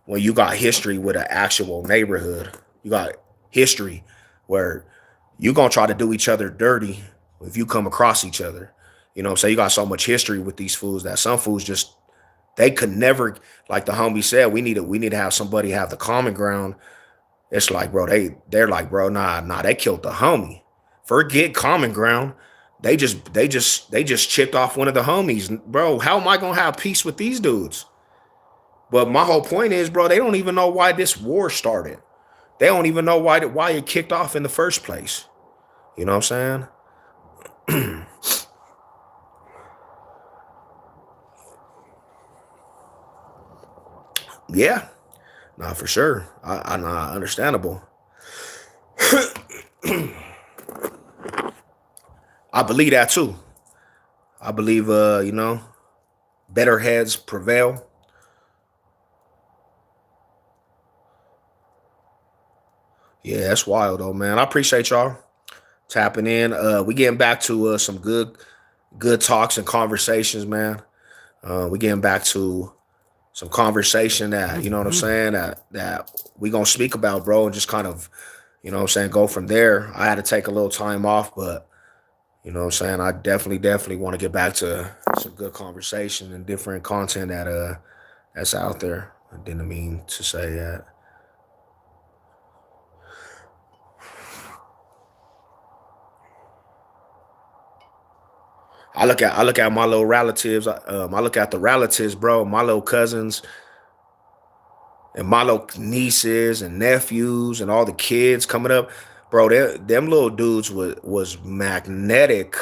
when you got history with an actual neighborhood, you got history where you gonna try to do each other dirty if you come across each other. You know, so you got so much history with these fools that some fools just they could never, like the homie said, we need to have somebody have the common ground. It's like, bro, they're like, bro, nah, they killed the homie. Forget common ground. They just chipped off one of the homies. Bro, how am I gonna have peace with these dudes? But my whole point is, bro, they don't even know why this war started. They don't even know why it kicked off in the first place. You know what I'm saying? Yeah, nah, for sure. I nah, understandable. I believe that too. I believe better heads prevail. Yeah, that's wild though, man. I appreciate y'all tapping in. We getting back to some good talks and conversations, man. We getting back to some conversation that, you know what I'm saying, that we gonna speak about, bro, and just kind of, you know what I'm saying, go from there. I had to take a little time off, but you know what I'm saying, I definitely want to get back to some good conversation and different content that's out there. I didn't mean to say that. I look at my little relatives. I look at the relatives, bro. My little cousins and my little nieces and nephews and all the kids coming up, bro. Them little dudes was magnetic.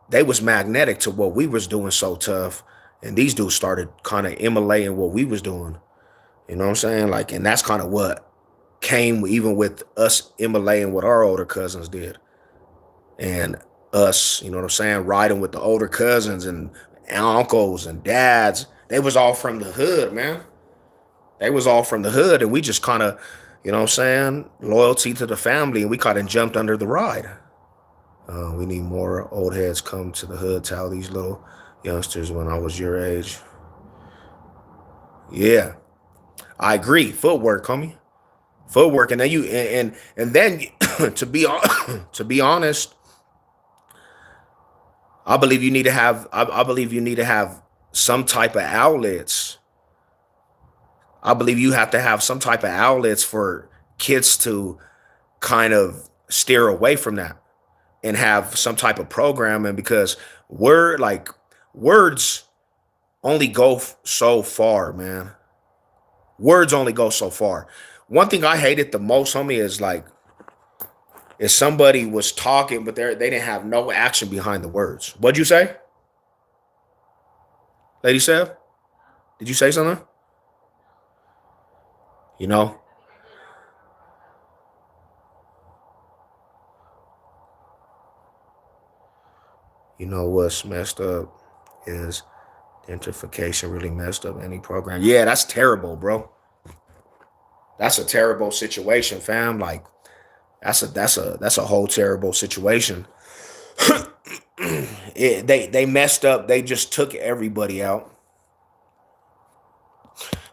They was magnetic to what we was doing so tough, and these dudes started kind of emulating what we was doing. You know what I'm saying? Like, and that's kind of what came even with us emulating what our older cousins did. And us, you know what I'm saying, riding with the older cousins and uncles and dads. They was all from the hood, man. They was all from the hood, and we just kind of, you know what I'm saying, loyalty to the family, and we kind of jumped under the ride. We need more old heads come to the hood, tell these little youngsters when I was your age. Yeah, I agree. Footwork, homie. Footwork, and then and then to be to be honest, I believe you need to have. I believe you need to have some type of outlets. I believe you have to have some type of outlets for kids to kind of steer away from that and have some type of programming because words only go so far, man. Words only go so far. One thing I hated the most, homie, is like if somebody was talking, but they didn't have no action behind the words. What'd you say, Lady Sev? Did you say something? You know, you know what's messed up is gentrification really messed up any program. Yeah, that's terrible, bro. That's a terrible situation, fam. Like that's a whole terrible situation. They messed up. They just took everybody out.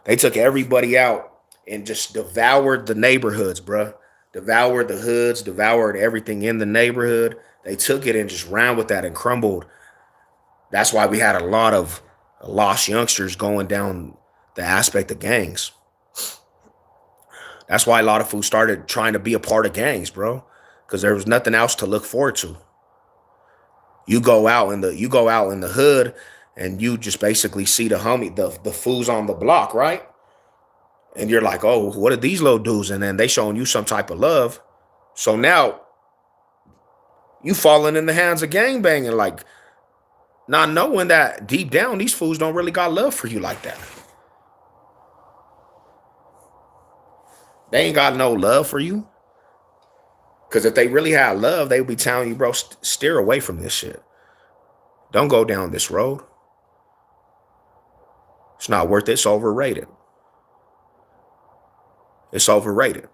They took everybody out and just devoured the neighborhoods, bruh. Devoured the hoods, devoured everything in the neighborhood. They took it and just ran with that and crumbled. That's why we had a lot of lost youngsters going down the aspect of gangs. That's why a lot of fools started trying to be a part of gangs, bro. Because there was nothing else to look forward to. You go out in the hood and you just basically see the fools on the block, right? And you're like, oh, what are these little dudes? And then they showing you some type of love. So now you falling in the hands of gangbanging, like not knowing that deep down these fools don't really got love for you like that. They ain't got no love for you. Because if they really had love, they would be telling you, bro, steer away from this shit. Don't go down this road. It's not worth it. It's overrated. It's overrated.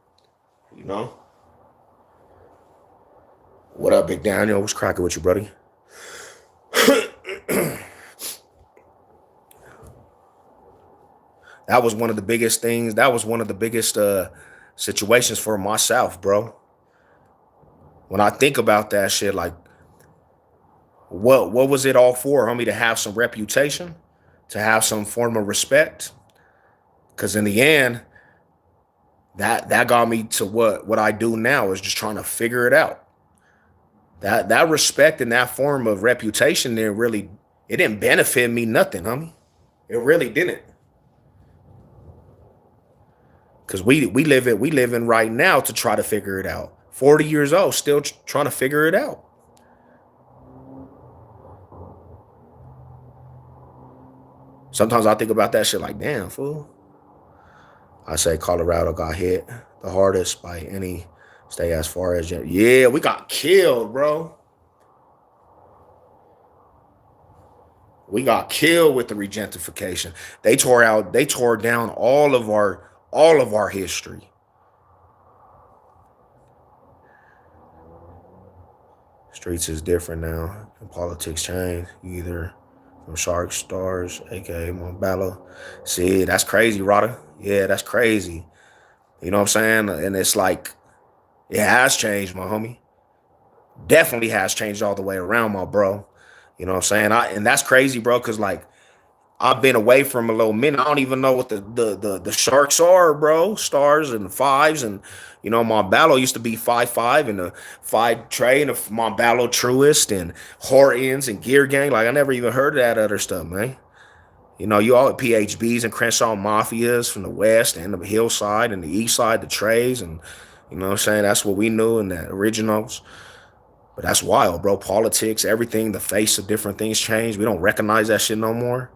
You know? What up, Big Daniel? What's cracking with you, buddy? That was one of the biggest things. That was one of the biggest situations for myself, bro. When I think about that shit, like what was it all for, homie? To have some reputation, to have some form of respect. Cause in the end, that got me to what I do now is just trying to figure it out. That respect and that form of reputation there really it didn't benefit me nothing, homie. It really didn't. Cause we live in right now to try to figure it out. 40 years old, still trying to figure it out. Sometimes I think about that shit like, damn, fool. I say Colorado got hit the hardest by any state as far as yeah, we got killed, bro. We got killed with the regentification. They tore down all of our history. Streets is different now. And politics change. Either from Sharks, Stars, aka Montbello. See, that's crazy, Rada. Yeah, that's crazy. You know what I'm saying? And it's like, it has changed, my homie. Definitely has changed all the way around, my bro. You know what I'm saying? And that's crazy, bro, because like I've been away from a little minute. I don't even know what the sharks are, bro. Stars and fives, and my battle used to be 5-5 and the five Trey and my battle Truist and Hortons and Gear Gang. Like I never even heard of that other stuff, man. You all PHBs and Crenshaw Mafias from the west and the hillside and the east side, the Treys, and you know what I'm saying? That's what we knew in the originals. But that's wild, bro. Politics, everything, the face of different things changed. We don't recognize that shit no more.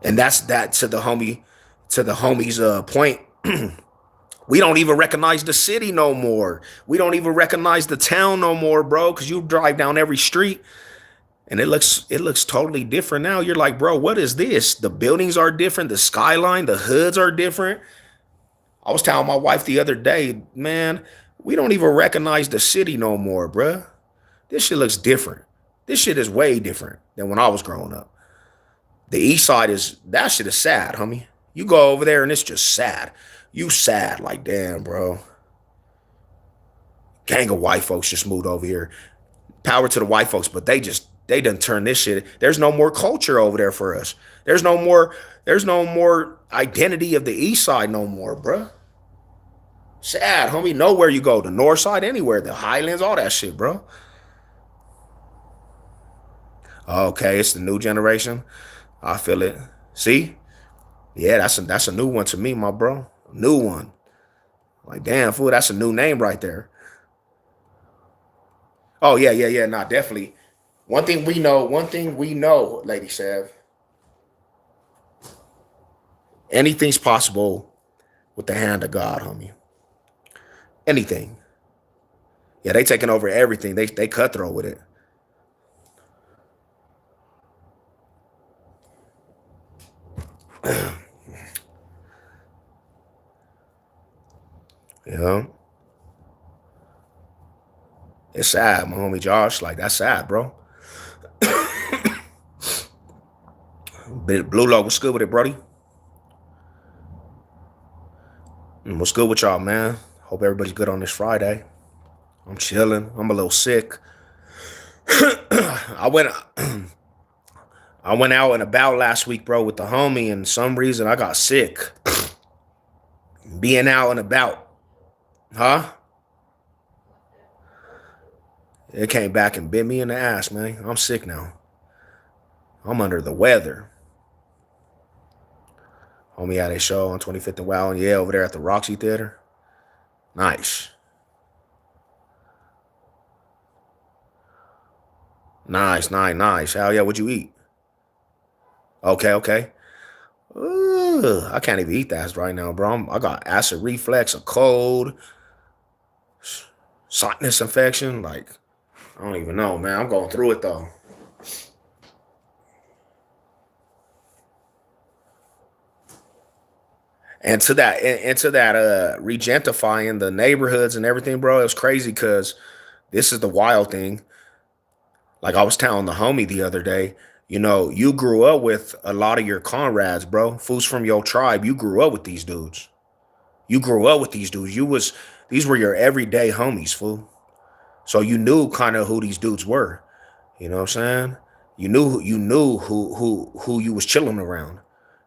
And that's that to the homie's point. We don't even recognize the city no more. We don't even recognize the town no more, bro. Cause you drive down every street and it looks totally different now. You're like, bro, what is this? The buildings are different, the skyline, the hoods are different. I was telling my wife the other day, man, we don't even recognize the city no more, bruh. This shit looks different. This shit is way different than when I was growing up. The east side that shit is sad, homie. You go over there and it's just sad. You sad, like, damn, bro. Gang of white folks just moved over here. Power to the white folks, but they done turned this shit. There's no more culture over there for us. There's no more identity of the east side no more, bro. Sad, homie. Nowhere you go. The north side, anywhere. The highlands, all that shit, bro. Okay, it's the new generation. I feel it. See? Yeah, that's a new one to me, my bro. New one. Like, damn, fool, that's a new name right there. Oh, yeah, yeah, yeah. Nah, definitely. One thing we know, Lady Sev, anything's possible with the hand of God, homie. Anything. Yeah, they taking over everything. They cutthroat with it. You know? It's sad, my homie Josh. Like, that's sad, bro. Blue Low, what's good with it, Brody? What's good with y'all, man? Hope everybody's good on this Friday. I'm chilling. I'm a little sick. I went I went out and about last week, bro, with the homie, and some reason I got sick. Being out and about. Huh? It came back and bit me in the ass, man. I'm sick now. I'm under the weather. Homie had a show on 25th and Wow, and yeah, over there at the Roxy Theater. Nice. Nice, nice, nice. Hell yeah, what'd you eat? Okay, okay. Ugh, I can't even eat that right now, bro. I got acid reflux, a cold, sinus infection. Like, I don't even know, man. I'm going through it though. And to that regentifying the neighborhoods and everything, bro, it was crazy because this is the wild thing. Like I was telling the homie the other day, You know, you grew up with a lot of your comrades, bro. Fools from your tribe. You grew up with these dudes. You grew up with these dudes. These were your everyday homies, fool. So you knew kind of who these dudes were. You know what I'm saying? You knew who you was chilling around.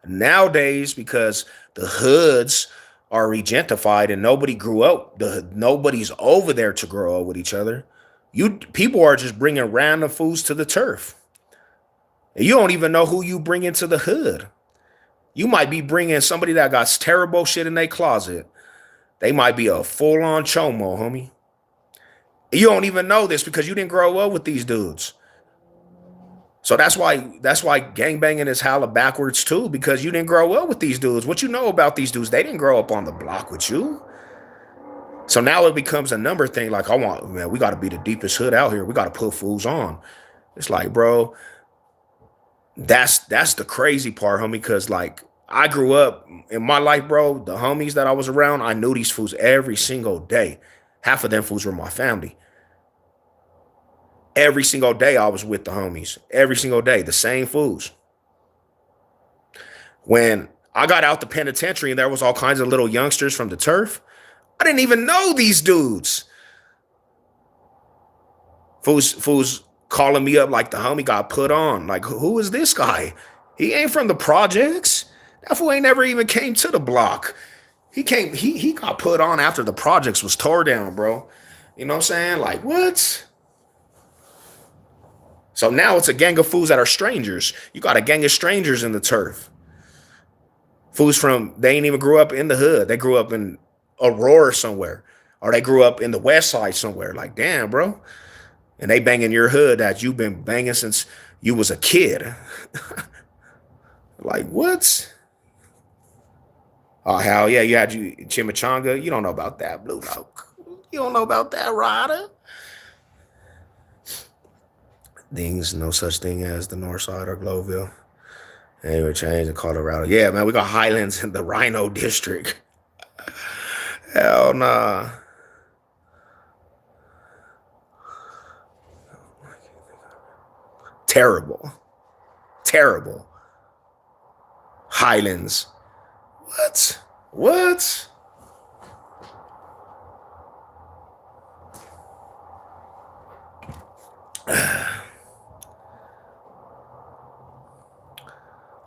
Nowadays, because the hoods are regentified and nobody grew up, nobody's over there to grow up with each other. You people are just bringing random fools to the turf. And you don't even know who you bring into the hood. You might be bringing somebody that got terrible shit in their closet. They might be a full on chomo, homie. You don't even know this because you didn't grow up with these dudes. So that's why gangbanging is hella backwards too, because you didn't grow up with these dudes. What you know about these dudes? They didn't grow up on the block with you. So now it becomes a number thing. Like, man, we got to be the deepest hood out here. We got to put fools on. It's like, bro, that's the crazy part, homie. Because like I grew up in my life, bro. The homies that I was around, I knew these fools every single day. Half of them fools were my family. Every single day I was with the homies. Every single day, the same fools. When I got out the penitentiary and there was all kinds of little youngsters from the turf, I didn't even know these dudes. Fools calling me up like the homie got put on. Like, who is this guy? He ain't from the projects. That fool ain't never even came to the block. He got put on after the projects was tore down, bro. You know what I'm saying? Like, what? So now it's a gang of fools that are strangers. You got a gang of strangers in the turf. Fools they ain't even grew up in the hood. They grew up in Aurora somewhere. Or they grew up in the west side somewhere. Like, damn, bro. And they banging your hood that you've been banging since you was a kid. Like, what? Oh, hell yeah, you had chimichanga. You don't know about that, Blue Oak. You don't know about that, Ryder. Things, no such thing as the North Side or Glowville. They were changed in Colorado. Yeah, man, we got Highlands in the Rhino District. Hell nah. Terrible. Terrible. Highlands. What? What?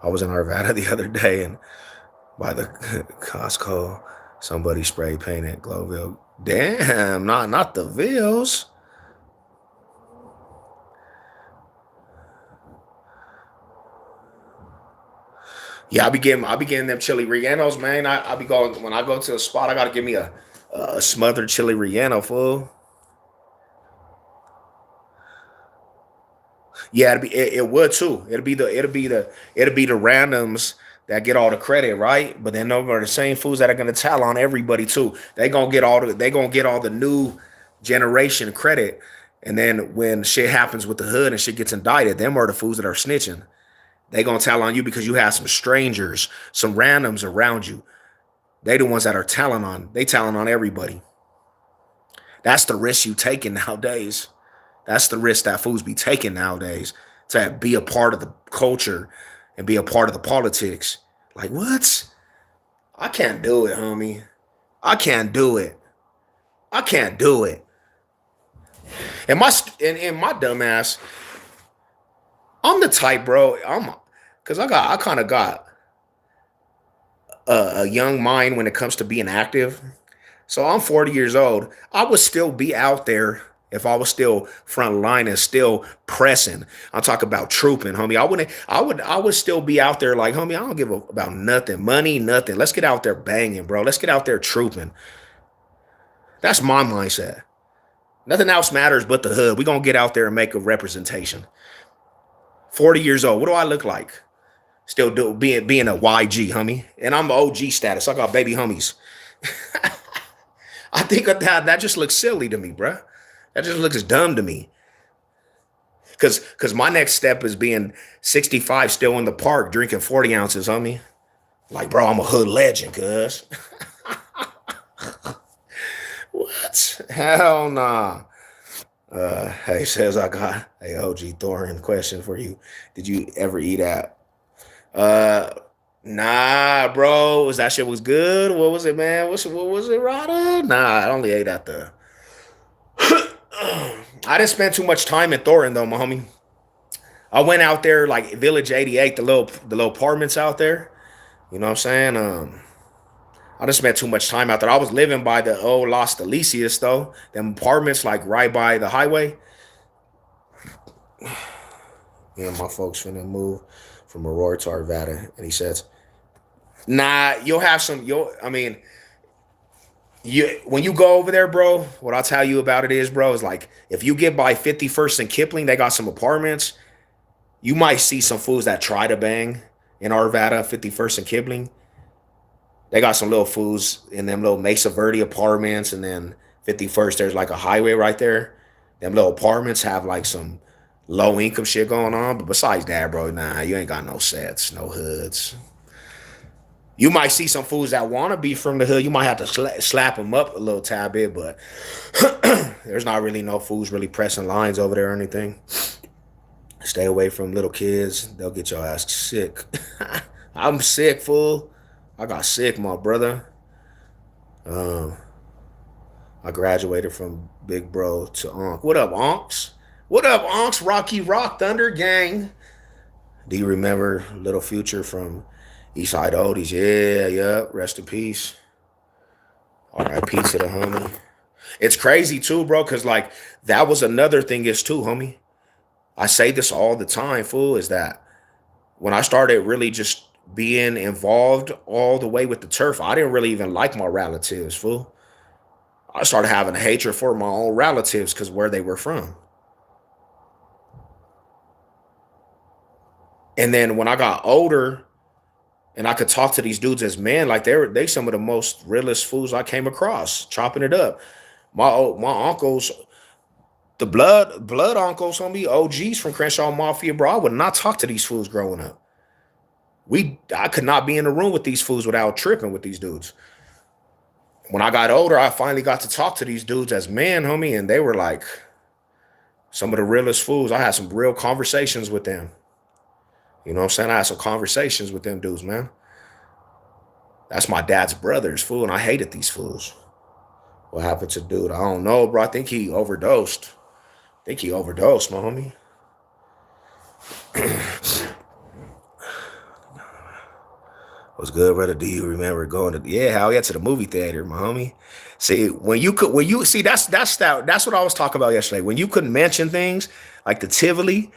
I was in Arvada the other day and by the Costco, somebody spray painted Glowville. Damn, not the Vills. Yeah, I be getting them chili rellenos, man. I be going when I go to a spot. I gotta give me a smothered chili relleno, fool. Yeah, it would too. It'll be the randoms that get all the credit, right? But then those are the same fools that are gonna tell on everybody too. They gonna get all the new generation credit. And then when shit happens with the hood and shit gets indicted, them are the fools that are snitching. They gonna tell on you because you have some strangers, some randoms around you. They the ones that are telling on. They telling on everybody. That's the risk you taking nowadays. That's the risk that fools be taking nowadays to be a part of the culture and be a part of the politics. Like what? I can't do it, homie. I can't do it. I can't do it. And my dumb ass, I'm the type, bro. Cause I kind of got a young mind when it comes to being active. So I'm 40 years old. I would still be out there if I was still front line and still pressing. I'm talking about trooping, homie. I would still be out there like, homie, I don't give about nothing. Money, nothing. Let's get out there banging, bro. Let's get out there trooping. That's my mindset. Nothing else matters but the hood. We're gonna get out there and make a representation. 40 years old. What do I look like? Still being a YG, homie. And I'm OG status. I got baby homies. I think that just looks silly to me, bruh. That just looks dumb to me. Cause my next step is being 65 still in the park drinking 40 ounces, homie. Like, bro, I'm a hood legend, cuz. What? Hell nah. Hey, says I got a OG Thorin question for you. Did you ever eat at? Uh, nah, bro. Was that shit was good? What was it, man? What was it, Rada? Nah, I only ate at the. I didn't spend too much time in Thorin though, my homie. I went out there like Village 88, the little apartments out there. You know what I'm saying? I just spent too much time out there. I was living by the old Las Delicias though. Them apartments like right by the highway. Me and my folks finna move from Aurora to Arvada. And he says, nah, you'll have some, I mean, when you go over there, bro, what I'll tell you about it is, bro, is like, if you get by 51st and Kipling, they got some apartments. You might see some fools that try to bang in Arvada, 51st and Kipling. They got some little fools in them little Mesa Verde apartments, and then 51st, there's like a highway right there. Them little apartments have like some low income shit going on. But besides that, bro, nah, you ain't got no sets, no hoods. You might see some fools that want to be from the hood. You might have to slap them up a little tad bit, but there's not really no fools really pressing lines over there or anything. Stay away from little kids. They'll get your ass sick. I'm sick, fool. I got sick, my brother. Um, I graduated from big bro to Onk. What up, Onks? What up, Onks? Rocky Rock Thunder Gang. Do you remember Little Future from Eastside Oldies? Yeah, yeah. Rest in peace. R.I.P. to the homie. It's crazy too, bro, because like that was another thing is too, homie. I say this all the time, fool, is that when I started really just being involved all the way with the turf, I didn't really even like my relatives, fool. I started having a hatred for my own relatives because where they were from. And then when I got older and I could talk to these dudes as men, like they some of the most realest fools I came across, chopping it up. My uncles, the blood uncles on me, OGs from Crenshaw Mafia, bro. I would not talk to these fools growing up. I could not be in the room with these fools without tripping with these dudes. When I got older, I finally got to talk to these dudes as men, homie, and they were like some of the realest fools. I had some real conversations with them. You know what I'm saying? I had some conversations with them dudes, man. That's my dad's brothers, fool, and I hated these fools. What happened to dude? I don't know, bro. I think he overdosed. My homie. What's good, brother? Do you remember going to hell yeah, to the movie theater, my homie? See, when you see that's what I was talking about yesterday. When you couldn't mention things like the Tivoli,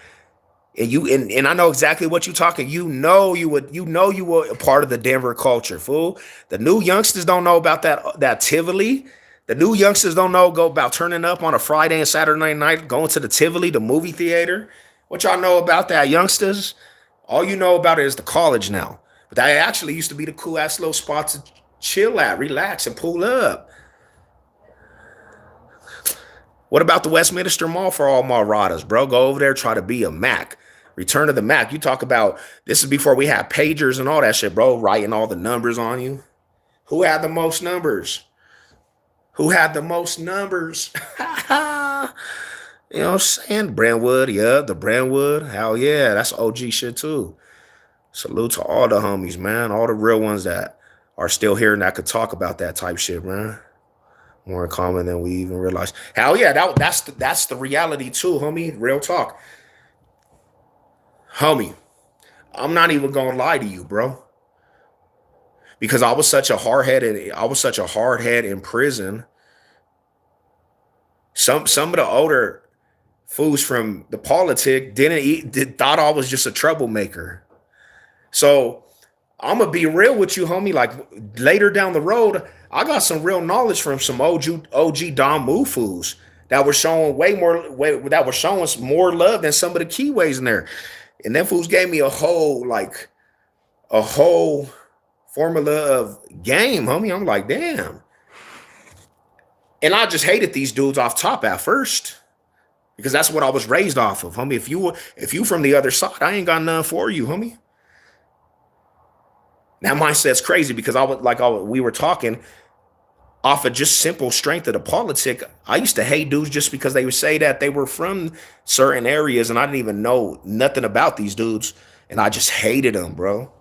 and I know exactly what you're talking. You were a part of the Denver culture, fool. The new youngsters don't know about that Tivoli. The new youngsters don't know go about turning up on a Friday and Saturday night, going to the Tivoli, the movie theater. What y'all know about that, youngsters? All you know about it is the college now. But that actually used to be the cool ass little spot to chill at, relax, and pull up. What about the Westminster Mall for all my radas, bro? Go over there, try to be a Mac. Return of the Mac. You talk about this is before we had pagers and all that shit, bro. Writing all the numbers on you. Who had the most numbers? Who had the most numbers? You know what I'm saying? Brentwood, yeah, the Brentwood. Hell yeah, that's OG shit too. Salute to all the homies, man. All the real ones that are still here and that could talk about that type shit, man. More in common than we even realize. Hell yeah, that's the reality too, homie. Real talk. Homie, I'm not even gonna lie to you, bro. Because I was such a hard head in prison. Some of the older fools from the politic thought I was just a troublemaker. So I'm gonna be real with you, homie. Like later down the road, I got some real knowledge from some OG Don Move fools that were showing that were showing us more love than some of the keyways in there. And them fools gave me a whole formula of game, homie. I'm like, damn. And I just hated these dudes off top at first. Because that's what I was raised off of, homie. If you from the other side, I ain't got nothing for you, homie. That mindset's crazy because we were talking. off of just simple strength of the politic. I used to hate dudes just because they would say that they were from certain areas and I didn't even know nothing about these dudes. And I just hated them, bro.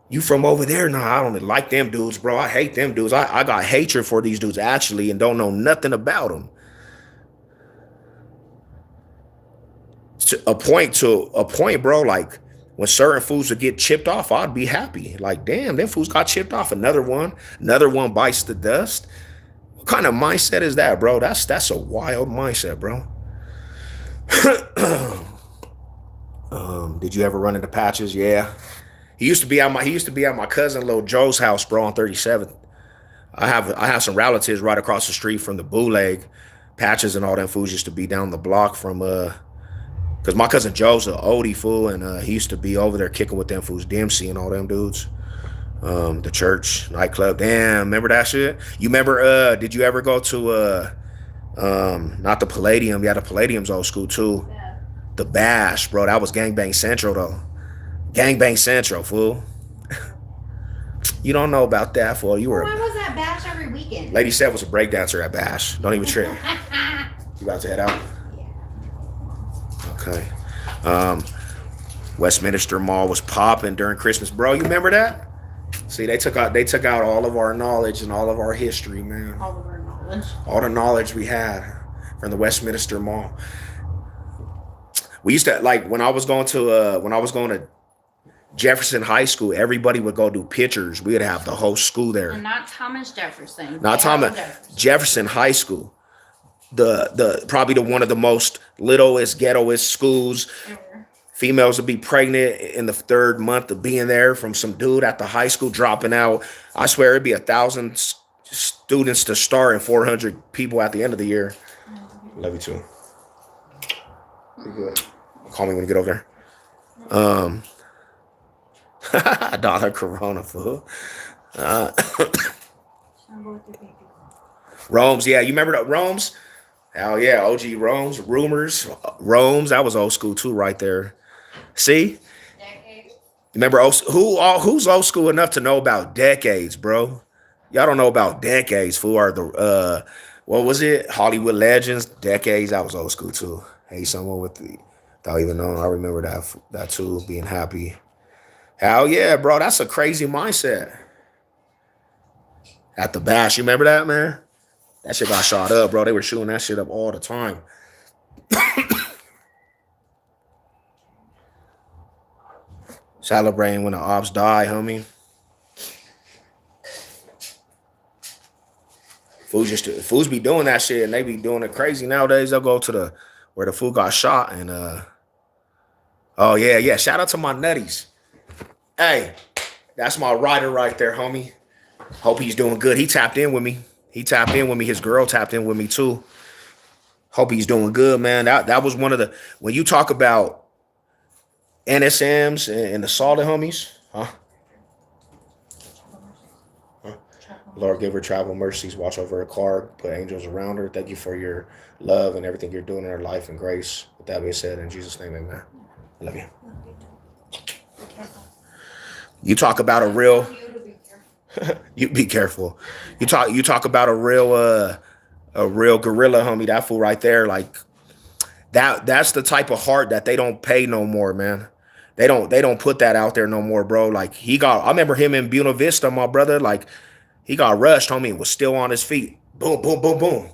You from over there? Nah, I don't like them dudes, bro. I hate them dudes. I got hatred for these dudes actually and don't know nothing about them. To a point, bro. Like when certain foods would get chipped off, I'd be happy. Like, damn, them foods got chipped off. Another one bites the dust. What kind of mindset is that, bro? That's a wild mindset, bro. Did you ever run into Patches? Yeah. He used to be at my cousin Lil Joe's house, bro, on 37th. I have some relatives right across the street from the bootleg. Patches and all them fools used to be down the block from because my cousin Joe's an oldie fool, and he used to be over there kicking with them fools, Dempsey and all them dudes. The church nightclub. Damn, remember that shit? You remember? Did you ever go to not the Palladium? Yeah, the Palladium's old school too. Yeah. The Bash, bro. That was Gangbang Central though. Gangbang Central, fool. You don't know about that, fool. You were. Why was that Bash every weekend? Lady Steph was a breakdancer at Bash. Don't even trip. You about to head out? Okay. Westminster Mall was popping during Christmas, bro. You remember that? See, they took out all of our knowledge and all of our history, man. All of our knowledge. All the knowledge we had from the Westminster Mall. We used to like when I was going to Jefferson High School, everybody would go do pictures. We'd have the whole school there. And not Thomas Jefferson. Not Thomas Jefferson High School. The probably the one of the most littlest, ghettoest schools. Ever. Females would be pregnant in the 3rd month of being there from some dude at the high school dropping out. I swear it'd be 1,000 students to start and 400 people at the end of the year. Love you too. Be good. Call me when you get over there. Dollar Corona, fool. Rome's, yeah. You remember the Rome's? Hell yeah, OG Rome's, Rumors, Rome's. That was old school too, right there. See? Decades. Remember who's old school enough to know about Decades, bro? Y'all don't know about Decades, fool. Or the what was it? Hollywood Legends, Decades. That was old school too. Hey, someone with the without even knowing. I remember that too. Being happy. Hell yeah, bro. That's a crazy mindset. At the Bash, you remember that, man? That shit got shot up, bro. They were shooting that shit up all the time. Celebrating when the ops die, homie. Fools be doing that shit and they be doing it crazy nowadays. They'll go to where the fool got shot and oh yeah. Shout out to my nutties. Hey, that's my rider right there, homie. Hope he's doing good. He tapped in with me. His girl tapped in with me too. Hope he's doing good, man. That was one of the when you talk about NSMs and the solid homies, huh? Lord, give her travel mercies, watch over her car, put angels around her. Thank you for your love and everything you're doing in her life and grace. With that being said, in Jesus' name, amen. I love you. You talk about a real. You be careful. You talk about a real gorilla, homie. That fool right there, like that's the type of heart that they don't pay no more, man. They don't put that out there no more, bro. Like I remember him in Buena Vista, my brother. Like he got rushed, homie, and was still on his feet. Boom, boom, boom, boom.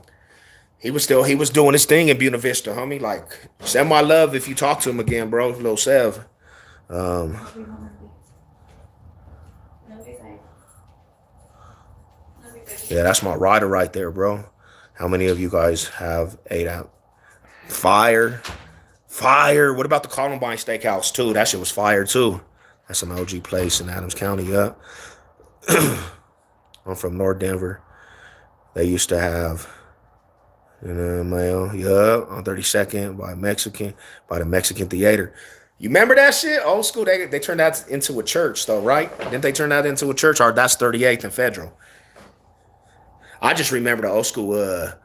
He was doing his thing in Buena Vista, homie. Like send my love if you talk to him again, bro. Little Sev. Yeah, that's my rider right there, bro. How many of you guys have ate out? Fire. What about the Columbine Steakhouse, too? That shit was fire, too. That's an OG place in Adams County, yeah. I'm from North Denver. They used to have, mail, yeah, on 32nd by the Mexican Theater. You remember that shit? Old school, they turned that into a church, though, right? Didn't they turn that into a church? Or that's 38th and Federal. I just remember the old school, the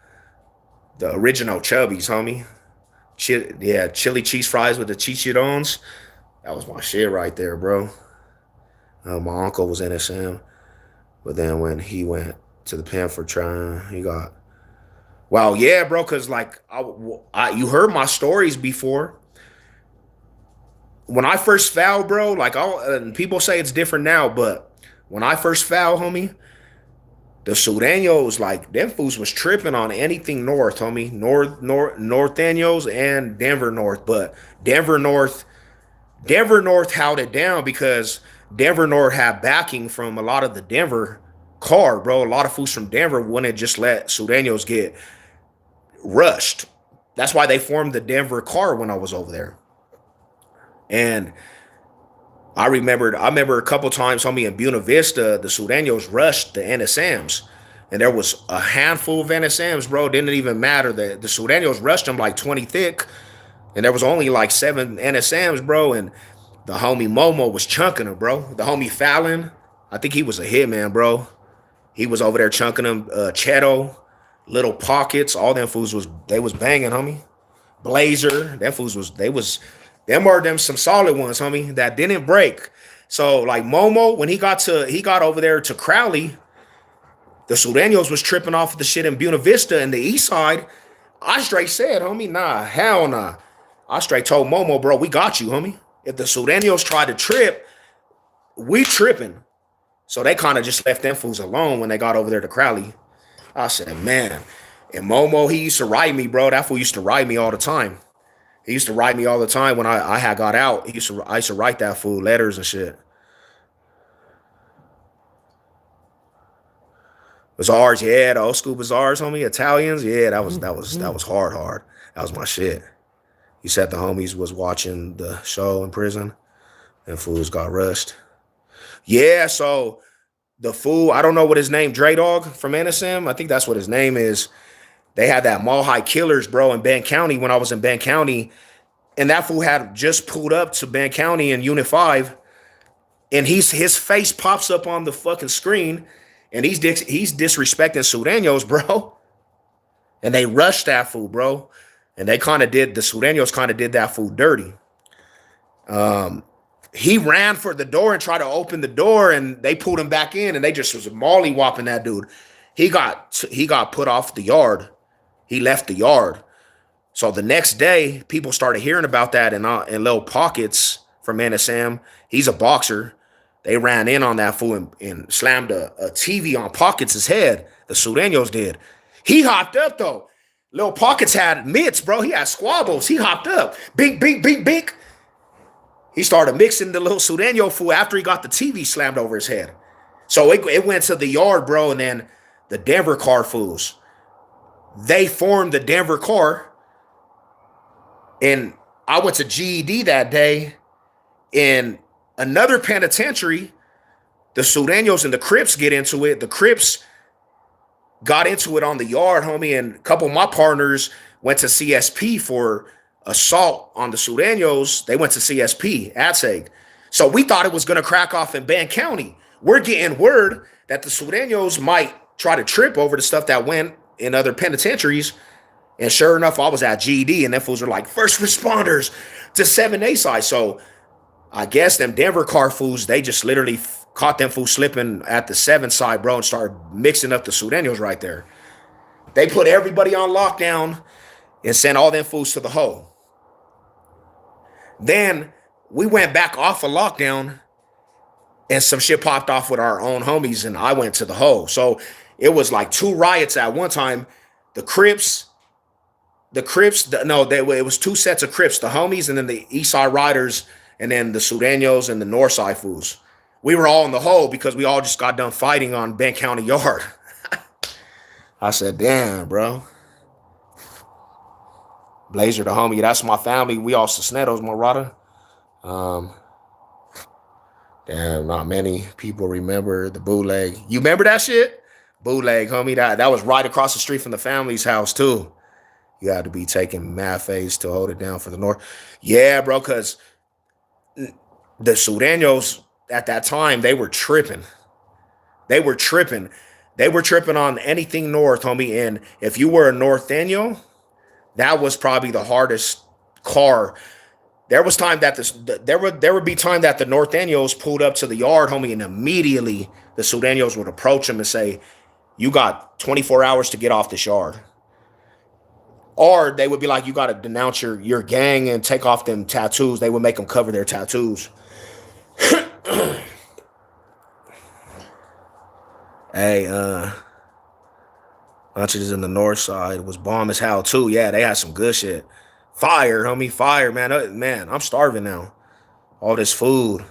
original Chubbies, homie. Chili cheese fries with the chicharrones. That was my shit right there, bro. My uncle was NSM, but then when he went to the pen for trying. He got Well, yeah, bro. Cause like you heard my stories before. When I first fouled, bro, like and people say it's different now, but when I first fouled, homie, the Sureños, like them fools was tripping on anything north, homie. Norteños and Denver North. But Denver North, Denver North held it down because Denver North had backing from a lot of the Denver car, bro. A lot of fools from Denver wouldn't just let Sureños get rushed. That's why they formed the Denver car when I was over there. And I remember a couple times, homie, in Buena Vista, the Sureños rushed the NSMs. And there was a handful of NSMs, bro. Didn't even matter. The Sureños rushed them like 20 thick. And there was only like 7 NSMs, bro. And the homie Momo was chunking them, bro. The homie Fallon, I think he was a hitman, bro. He was over there chunking them. Cheto, Little Pockets, all them fools they was banging, homie. Blazer, them fools them were them some solid ones, homie, that didn't break. So like Momo, when he got over there to Crowley, the Sureños was tripping off the shit in Buena Vista and the east side. I straight said, homie, nah, hell nah. I straight told Momo, bro, we got you, homie. If the Sureños tried to trip, we tripping. So they kind of just left them fools alone when they got over there to Crowley. I said, man. And Momo, he used to ride me, bro. That fool used to ride me all the time. He used to write me all the time when I had got out. I used to write that fool letters and shit. Bazaars, yeah, the old school bazaars, homie. Italians, yeah, that was hard. That was my shit. You said the homies was watching the show in prison, and fools got rushed. Yeah, so the fool, I don't know what his name, Dre Dog from NSM. I think that's what his name is. They had that Mall High Killers, bro, in Ben County when I was in Ben County. And that fool had just pulled up to Ben County in Unit 5. And his face pops up on the fucking screen. And he's disrespecting Sureños, bro. And they rushed that fool, bro. And the Sureños kind of did that fool dirty. He ran for the door and tried to open the door, and they pulled him back in, and they just was molly-whopping that dude. He got put off the yard. He left the yard. So the next day, people started hearing about that in Little Pockets from NSM. He's a boxer. They ran in on that fool and slammed a TV on Pockets' head. The Sureños did. He hopped up, though. Little Pockets had mitts, bro. He had squabbles. He hopped up. Bink, bink, bink, bink. He started mixing the little Sureño fool after he got the TV slammed over his head. So it went to the yard, bro, and then the Denver car fools. They formed the Denver car. And I went to GED that day. In another penitentiary, the Sureños and the Crips get into it. The Crips got into it on the yard, homie, and a couple of my partners went to CSP for assault on the Sureños. They went to CSP, ATSEG. So we thought it was going to crack off in Ben County. We're getting word that the Sureños might try to trip over the stuff that went in other penitentiaries. And sure enough, I was at GD, and them fools are like, first responders to 7A side. So I guess them Denver car fools, they just literally caught them fools slipping at the 7 side, bro, and started mixing up the Sureños right there. They put everybody on lockdown and sent all them fools to the hole. Then we went back off of lockdown, and some shit popped off with our own homies, and I went to the hole. So it was like 2 riots at one time. It was 2 sets of Crips, the homies and then the East Side Riders, and then the Sureños and the North Side fools. We were all in the hole because we all just got done fighting on Ben County Yard. I said, damn, bro. Blazer, the homie, that's my family. We all Cisneros, Morada. Damn, not many people remember the bootleg. You remember that shit? Bootleg, homie. That was right across the street from the family's house, too. You had to be taking math phase to hold it down for the North. Yeah, bro, because the Sureños at that time, they were tripping. They were tripping on anything North, homie. And if you were a Norteño, that was probably the hardest car. There was time that there would be time that the Norteños pulled up to the yard, homie, and immediately the Sureños would approach them and say, you got 24 hours to get off this yard. Or they would be like, you got to denounce your gang and take off them tattoos. They would make them cover their tattoos. Hey, lunches in the north side was bomb as hell too. Yeah, they had some good shit. Fire, homie, fire, man. Man, I'm starving now. All this food,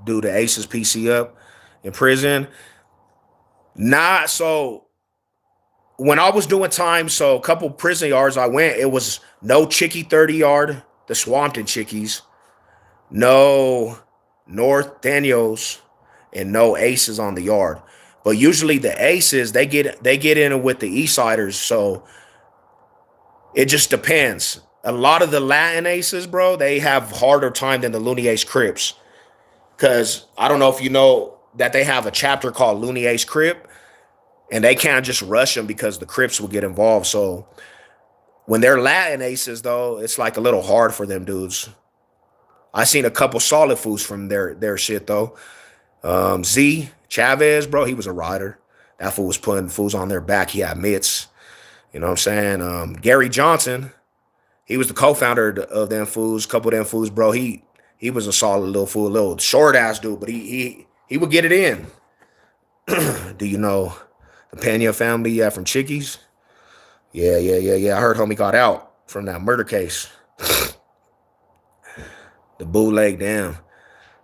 due to Ace's PC up in prison. Nah, so when I was doing time, so a couple prison yards I went, it was no Chickie 30 yard, the Swampton Chickies, no North Daniels, and no Aces on the yard. But usually the Aces, they get in with the East Siders, so it just depends. A lot of the Latin Aces, bro, they have harder time than the Looney Ace Crips. Because I don't know if you know that they have a chapter called Looney Ace Crip, and they can't just rush them because the Crips will get involved. So when they're Latin Aces, though, it's like a little hard for them dudes. I seen a couple solid fools from their shit, though. Z Chavez, bro, he was a rider. That fool was putting fools on their back. He had mitts. You know what I'm saying? Gary Johnson, he was the co-founder of them fools. Couple of them fools, bro. He was a solid little fool, a little short ass dude, but he would get it in. Do you know the Pena family? Yeah, from Chickies. Yeah. I heard homie got out from that murder case. The bootleg, damn.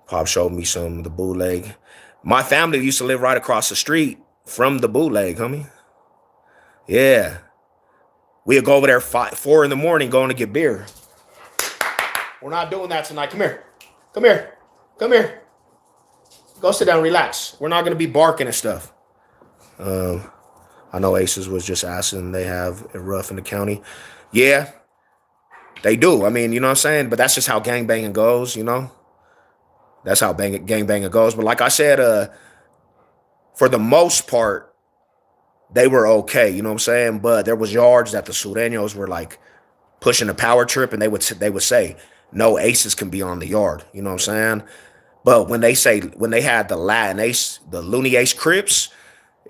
Pop showed me some of the bootleg. My family used to live right across the street from the bootleg, homie. Yeah. We'd go over there 4 in the morning going to get beer. We're not doing that tonight. Come here. Come here. Come here. Go sit down, relax. We're not going to be barking and stuff. I know Aces was just asking. They have it rough in the county. Yeah, they do. I mean, you know what I'm saying? But that's just how gangbanging goes, you know? That's how gangbanging goes. But like I said, for the most part, they were okay, you know what I'm saying? But there was yards that the Sureños were like pushing a power trip, and they would say, no Aces can be on the yard, you know what I'm saying? But when they had the Latin Ace, the Looney Ace Crips,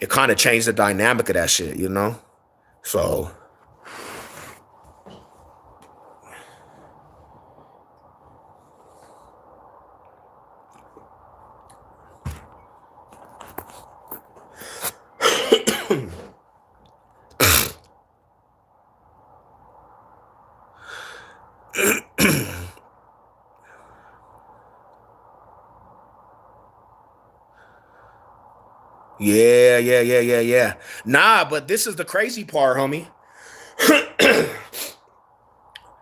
it kind of changed the dynamic of that shit, you know? So yeah. Nah, but this is the crazy part, homie.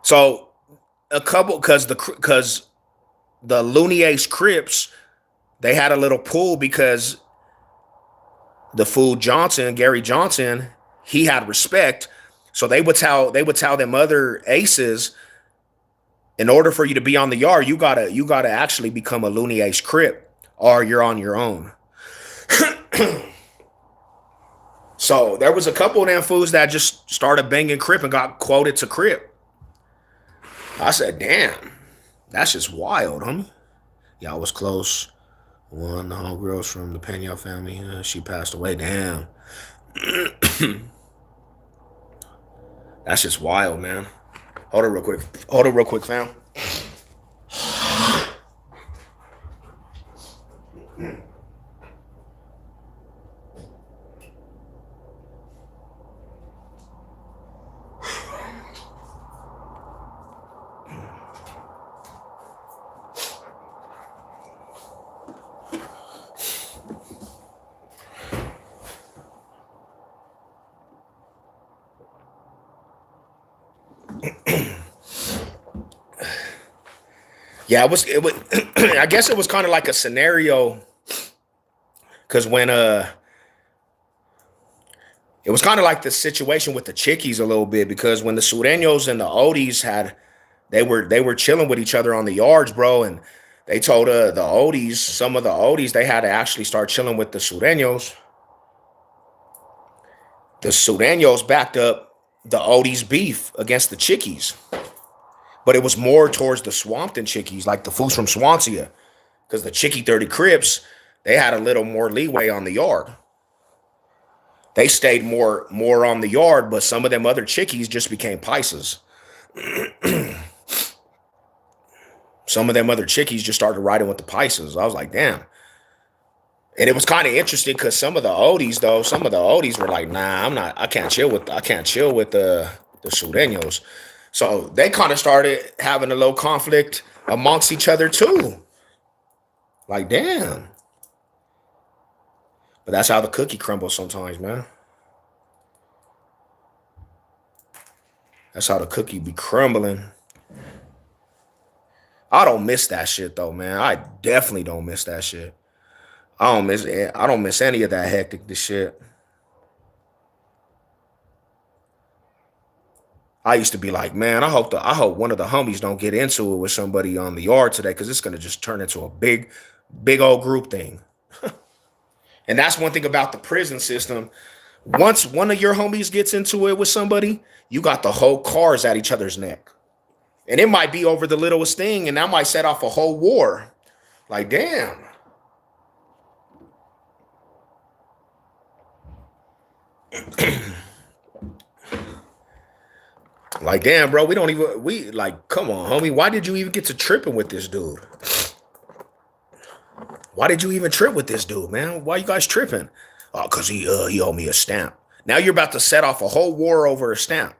So a couple, because the Looney Ace Crips, they had a little pull because the fool Johnson, Gary Johnson, he had respect. So they would tell them other Aces, in order for you to be on the yard, you gotta actually become a Looney Ace Crip, or you're on your own. So there was a couple of them fools that just started banging Crip and got quoted to Crip. I said, damn, that's just wild, homie. Yeah, I was close. One, the homegirls from the Pena family, she passed away. Damn. That's just wild, man. Hold it real quick, fam. Yeah, it was I guess it was kind of like a scenario, because when it was kind of like the situation with the Chickies a little bit, because when the Sureños and the Odies they were chilling with each other on the yards, bro, and they told some of the Odies, they had to actually start chilling with the Sureños. The Sureños backed up the Odies beef against the Chickies. But it was more towards the Swampton Chickies, like the fools from Swansea. Because the Chickie 30 Crips, they had a little more leeway on the yard. They stayed more on the yard, but some of them other chickies just became Pisces. Some of them other chickies just started riding with the Pisces. I was like, damn. And it was kind of interesting because some of the oldies were like, nah, I can't chill with the sureños. So they kind of started having a little conflict amongst each other too. Like, damn. But that's how the cookie crumbles sometimes, man. That's how the cookie be crumbling. I don't miss that shit though, man. I definitely don't miss that shit. I don't miss any of that hectic this shit. I used to be like, man, I hope one of the homies don't get into it with somebody on the yard today because it's gonna just turn into a big old group thing. And that's one thing about the prison system. Once one of your homies gets into it with somebody, you got the whole cars at each other's neck. And it might be over the littlest thing, and that might set off a whole war. Like, damn. Like, damn, bro, we like, come on, homie. Why did you even get to tripping with this dude? Why did you even trip with this dude, man? Why you guys tripping? Oh, because he owed me a stamp. Now you're about to set off a whole war over a stamp.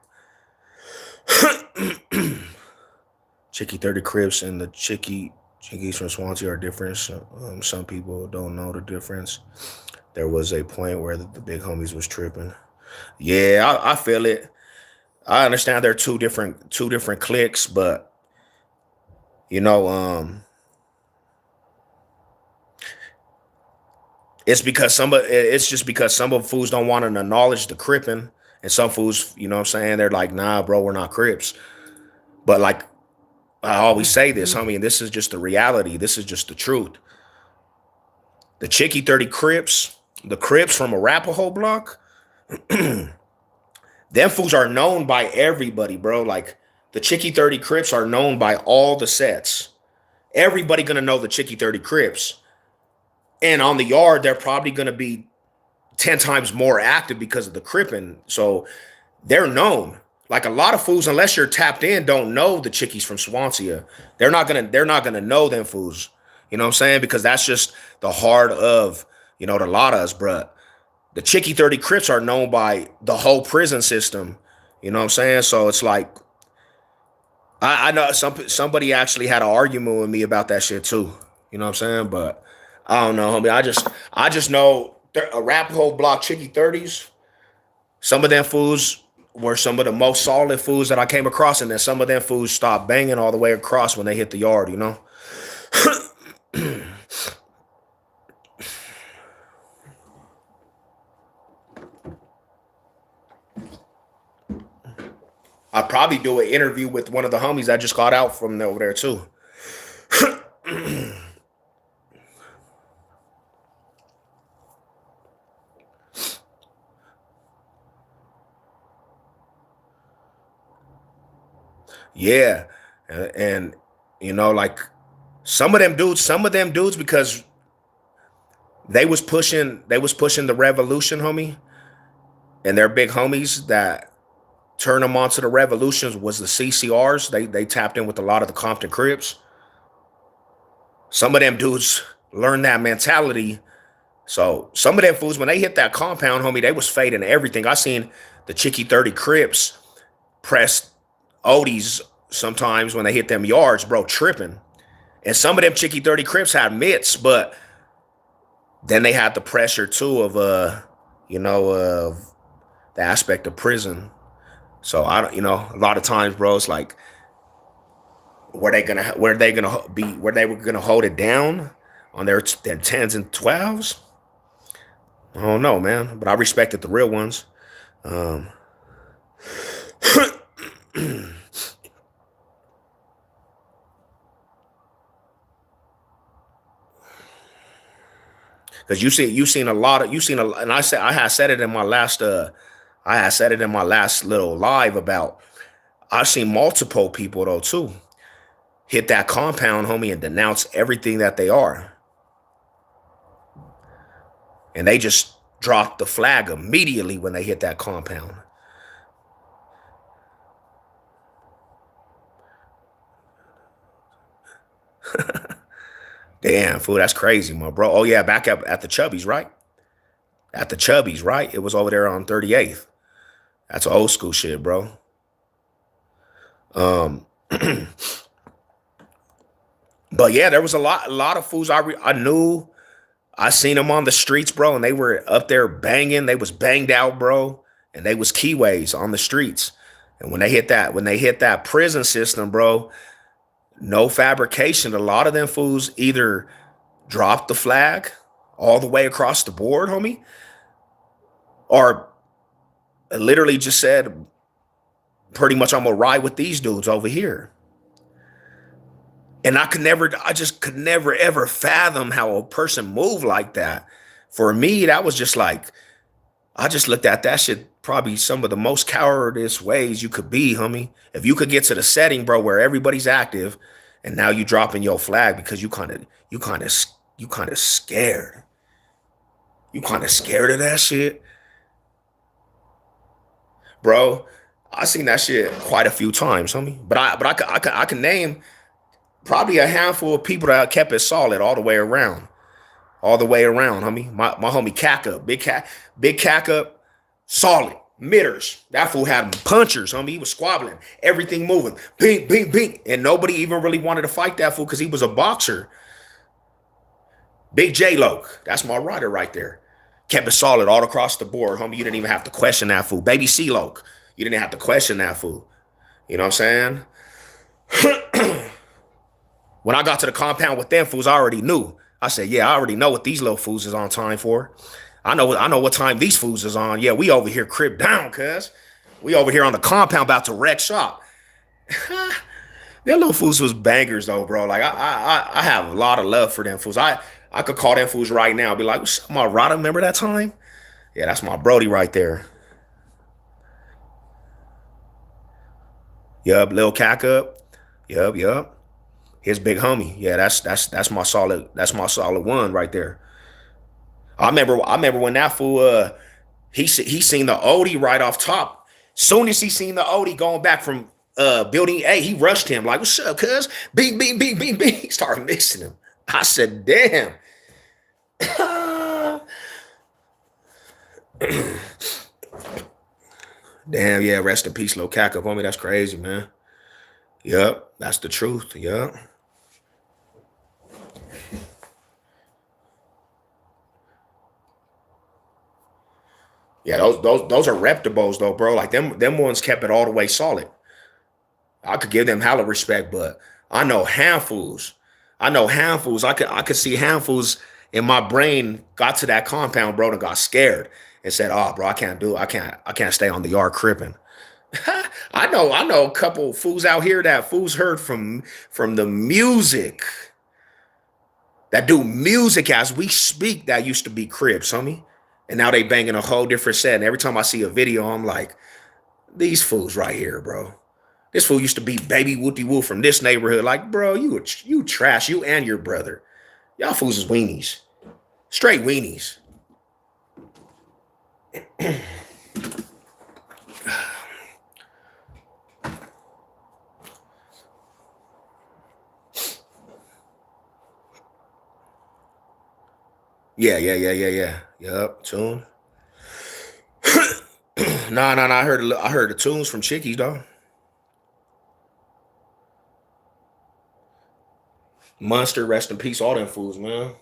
Chickie 30 Crips and the Chickies from Swansea are different. So, some people don't know the difference. There was a point where the big homies was tripping. Yeah, I feel it. I understand they're two different cliques, but you know, it's just because some of fools don't want to acknowledge the cripping, and some fools, you know what I'm saying, they're like, nah, bro, we're not Crips. But like I always say this, homie, and this is just the reality. This is just the truth. The Chickie 30 Crips, the Crips from Arapahoe block, them fools are known by everybody, bro. Like the Chickie 30 Crips are known by all the sets. Everybody gonna know the Chickie 30 Crips. And on the yard, they're probably gonna be 10 times more active because of the cripping. So they're known. Like a lot of fools, unless you're tapped in, don't know the chickies from Swansea. They're not gonna know them fools. You know what I'm saying? Because that's just the heart of, the lot of us, bruh. The Chickie 30 Crips are known by the whole prison system. You know what I'm saying? So it's like I know somebody actually had an argument with me about that shit too. You know what I'm saying? But I don't know, homie. I just know Arapahoe block Chickie 30s. Some of them fools were some of the most solid fools that I came across, and then some of them fools stopped banging all the way across when they hit the yard, you know? I'd probably do an interview with one of the homies that just got out from over there too. Yeah. And like some of them dudes because they was pushing the revolution, homie, and their big homies that turned them onto the revolutions was the CCRs. They tapped in with a lot of the Compton Crips. Some of them dudes learned that mentality. So some of them fools, when they hit that compound, homie, they was fading everything. I seen the Chickie 30 Crips press Odies sometimes when they hit them yards, bro, tripping. And some of them Chickie 30 Crips had mitts, but then they had the pressure too of of the aspect of prison. So I don't, a lot of times, bro, it's like were they were gonna hold it down on their 10s and 12s? I don't know, man. But I respected the real ones. Um because and I had said it in my last little live about I've seen multiple people though too hit that compound, homie, and denounce everything that they are. And they just dropped the flag immediately when they hit that compound. Damn, fool, that's crazy, my bro. Oh yeah, back at the Chubbies, right? At the Chubbies, right? It was over there on 38th. That's old school shit, bro. Um, but yeah, there was a lot of fools I knew. I seen them on the streets, bro, and they were up there banging. They was banged out, bro, and they was keyways on the streets. And when they hit that prison system, bro, no fabrication. A lot of them fools either dropped the flag all the way across the board, homie, or literally just said, pretty much, I'm gonna ride with these dudes over here. And I just could never ever fathom how a person moved like that. For me, that was just like, I just looked at that shit probably some of the most cowardice ways you could be, homie. If you could get to the setting, bro, where everybody's active, and now you dropping your flag because you kind of scared. You kind of scared of that shit, bro. I seen that shit quite a few times, homie. I can name probably a handful of people that kept it solid all the way around, homie. My homie Kaka, big Kaka, solid mitters. That fool had punchers, homie. He was squabbling, everything moving, bing, bing, bing, and nobody even really wanted to fight that fool because he was a boxer. Big J Loke, that's my rider right there. Kept it solid all across the board, homie. You didn't even have to question that fool. Baby C Loke, you didn't have to question that fool. You know what I'm saying? When I got to the compound with them fools, I already knew. I said, yeah, I already know what these little fools is on time for. I know what time these fools is on. Yeah, we over here crib down, cuz. We over here on the compound about to wreck shop. Them little fools was bangers though, bro. Like I have a lot of love for them fools. I could call them fools right now, be like, what's up, my Rada? Remember that time? Yeah, that's my Brody right there. Yup, Lil Cack up. Yup. His big homie. Yeah, that's my solid one right there. I remember when that fool he seen the Odie right off top. Soon as he seen the Odie going back from building A, he rushed him like, "What's up, cuz?" Bing, bing, bing, bing, bing. He started mixing him. I said, "Damn." Damn, yeah. Rest in peace, Lil Cack up, homie. That's crazy, man. Yup, that's the truth. Yup. Yeah, those are reputables though, bro. Like them ones kept it all the way solid. I could give them hella respect, but I know handfuls. I know handfuls. I could see handfuls in my brain got to that compound, bro, and got scared and said, "Oh, bro, I can't do it. I can't stay on the yard cripping." I know a couple fools out here that fools heard from the music that do music as we speak that used to be cribs, homie. And now they banging a whole different set. And every time I see a video, I'm like, these fools right here, bro. This fool used to be baby whoopty woo from this neighborhood. Like, bro, you trash, you and your brother. Y'all fools is weenies. Straight weenies. Yeah. Yup, tune. Nah. I heard the tunes from Chickies, though. Monster, rest in peace, all them fools, man.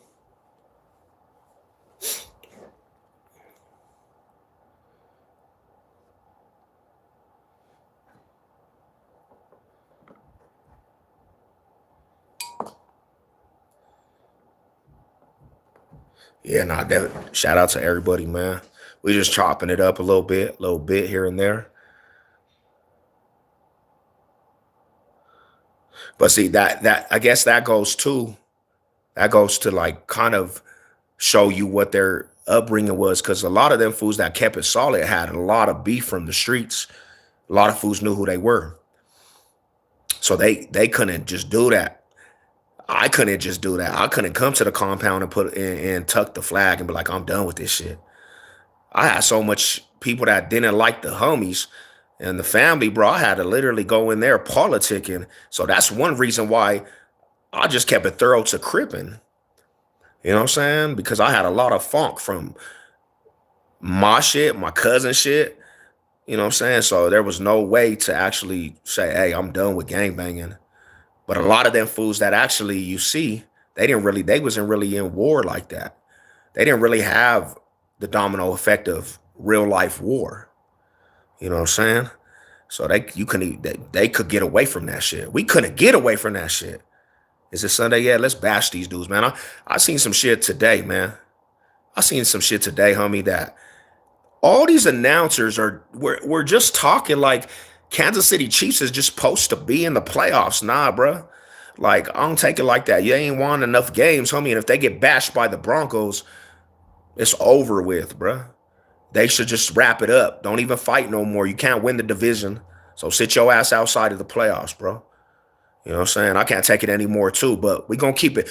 Yeah, nah, shout out to everybody, man. We just chopping it up a little bit here and there. But see that I guess that goes to like kind of show you what their upbringing was, because a lot of them fools that kept it solid had a lot of beef from the streets. A lot of fools knew who they were, so they couldn't just do that. I couldn't just do that. I couldn't come to the compound and put in and tuck the flag and be like, I'm done with this shit. I had so much people that didn't like the homies and the family, bro. I had to literally go in there politicking. So that's one reason why I just kept it thorough to cripping. You know what I'm saying? Because I had a lot of funk from my shit, my cousin shit. You know what I'm saying? So there was no way to actually say, hey, I'm done with gangbanging. But a lot of them fools that actually you see, they wasn't really in war like that. They didn't really have the domino effect of real life war. You know what I'm saying? So they could get away from that shit. We couldn't get away from that shit. Is it Sunday? Yeah, let's bash these dudes, man. I seen some shit today, man. I seen some shit today, homie, that all these announcers we're just talking like Kansas City Chiefs is just supposed to be in the playoffs. Nah, bro. Like, I don't take it like that. You ain't won enough games, homie. And if they get bashed by the Broncos, it's over with, bro. They should just wrap it up. Don't even fight no more. You can't win the division. So sit your ass outside of the playoffs, bro. You know what I'm saying? I can't take it anymore too, but we gonna keep it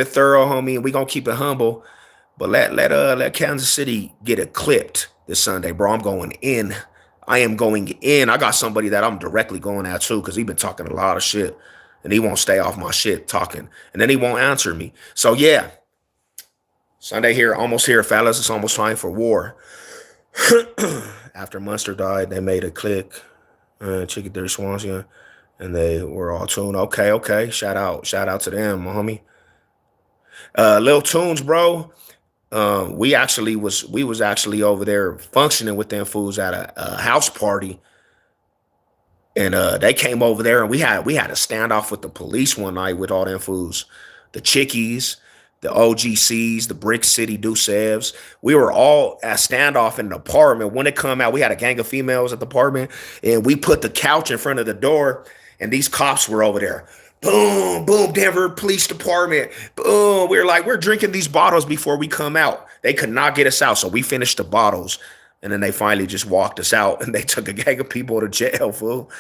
thorough, homie, and we gonna keep it humble. But let Kansas City get it clipped this Sunday, bro. I'm going in. I am going in. I got somebody that I'm directly going at too, because he been talking a lot of shit. And he won't stay off my shit talking. And then he won't answer me. So yeah. Sunday here, almost here, fellas. It's almost time for war. After Munster died, they made a click. Chicken Dirty Swansea. And they were all tuned. Okay, okay. Shout out to them, my homie. Lil Tunes, bro. We was actually over there functioning with them fools at a house party, and they came over there, and we had a standoff with the police one night with all them fools, the Chickies, the OGCs, the Brick City Deucevs. We were all at standoff in the apartment. When it come out, we had a gang of females at the apartment, and we put the couch in front of the door, and these cops were over there. Boom, boom, Denver Police Department. Boom. We were like, we're drinking these bottles before we come out. They could not get us out. So we finished the bottles. And then they finally just walked us out and they took a gang of people to jail, fool.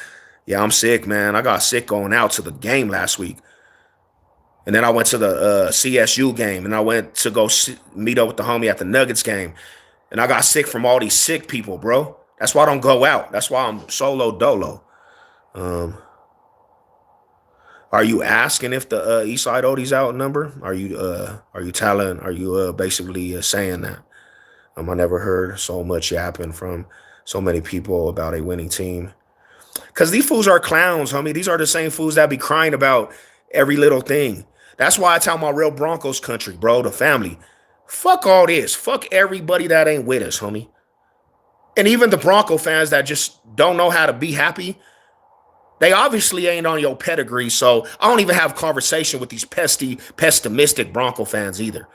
Yeah, I'm sick, man. I got sick going out to the game last week. And then I went to the CSU game and I went to go meet up with the homie at the Nuggets game. And I got sick from all these sick people, bro. That's why I don't go out. That's why I'm solo dolo. Are you asking if the Eastside Odie's out number? Are you telling? Are you basically saying that? I never heard so much yapping from so many people about a winning team. Cause these fools are clowns, homie. These are the same fools that be crying about every little thing. That's why I tell my real Broncos country, bro, the family. Fuck all this. Fuck everybody that ain't with us, homie. And even the Bronco fans that just don't know how to be happy. They obviously ain't on your pedigree, so I don't even have conversation with these pessimistic Bronco fans either.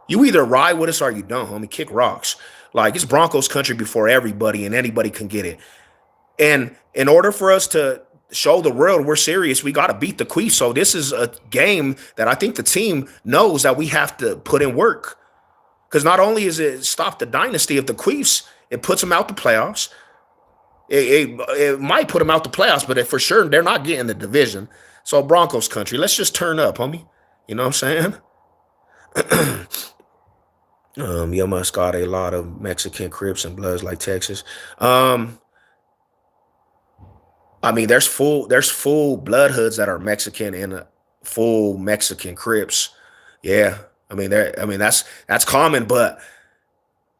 You either ride with us or you don't, homie. Kick rocks. Like, it's Broncos country before everybody, and anybody can get it. And in order for us to show the world we're serious, we got to beat the Queef. So this is a game that I think the team knows that we have to put in work. Because not only is it stop the dynasty of the Queefs, it puts them out the playoffs. It might put them out the playoffs, but for sure they're not getting the division. So Broncos country, let's just turn up, homie. You know what I'm saying? You must got a lot of Mexican Crips and Bloods like Texas. I mean, there's full blood hoods that are Mexican and full Mexican Crips. Yeah, that's common, but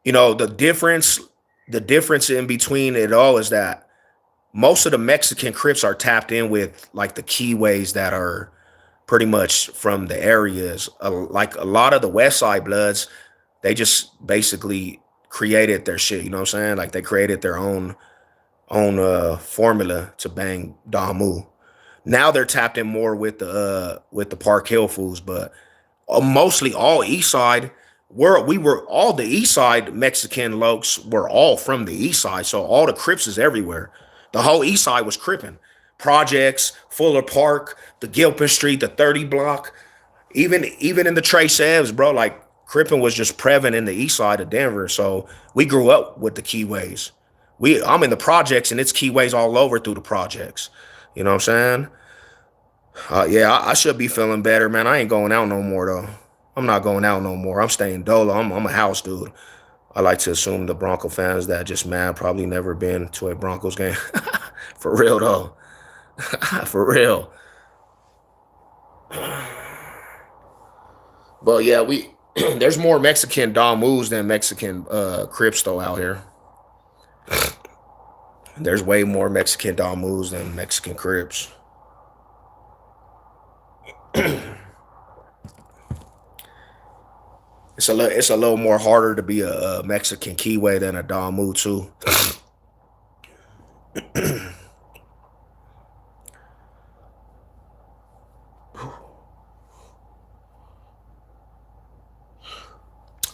the difference in between it all is that most of the Mexican Crips are tapped in with like the keyways that are pretty much from the areas. Like a lot of the West Side Bloods, they just basically created their shit. You know what I'm saying? Like they created their own formula to bang Damu. Now they're tapped in more with the Park Hill fools, but mostly all East Side. We were all the East Side Mexican lokes were all from the East Side, so all the Crips is everywhere. The whole East Side was Crippin'. Projects, Fuller Park, the Gilpin Street, the 30 block, even in the Trace Evs, bro. Like Crippin' was just prevalent in the East Side of Denver, so we grew up with the keyways. I'm in the projects and it's keyways all over through the projects. You know what I'm saying? Yeah, I should be feeling better, man. I ain't going out no more though. I'm not going out no more. I'm staying dolo. I'm a house dude. I like to assume the Bronco fans that just mad probably never been to a Broncos game. For real though. For real. But yeah, we there's more Mexican Don Moves than Mexican Crips though out here. There's way more Mexican Don Moves than Mexican Crips. It's a little more harder to be a Mexican Kiwi than a Don Move too.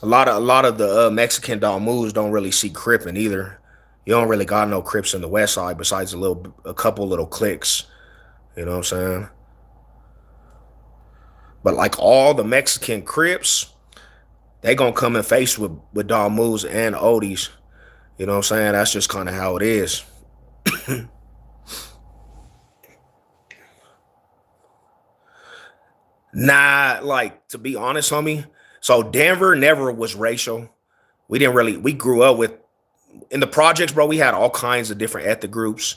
A lot of the Mexican Don Moves don't really see Crippin either. You don't really got no Crips in the West Side besides a couple little cliques. You know what I'm saying? But like all the Mexican Crips, they gonna come in face with Don Moves and Odies. You know what I'm saying? That's just kind of how it is. Nah, like to be honest, homie. So Denver never was racial. We grew up with in the projects, bro. We had all kinds of different ethnic groups.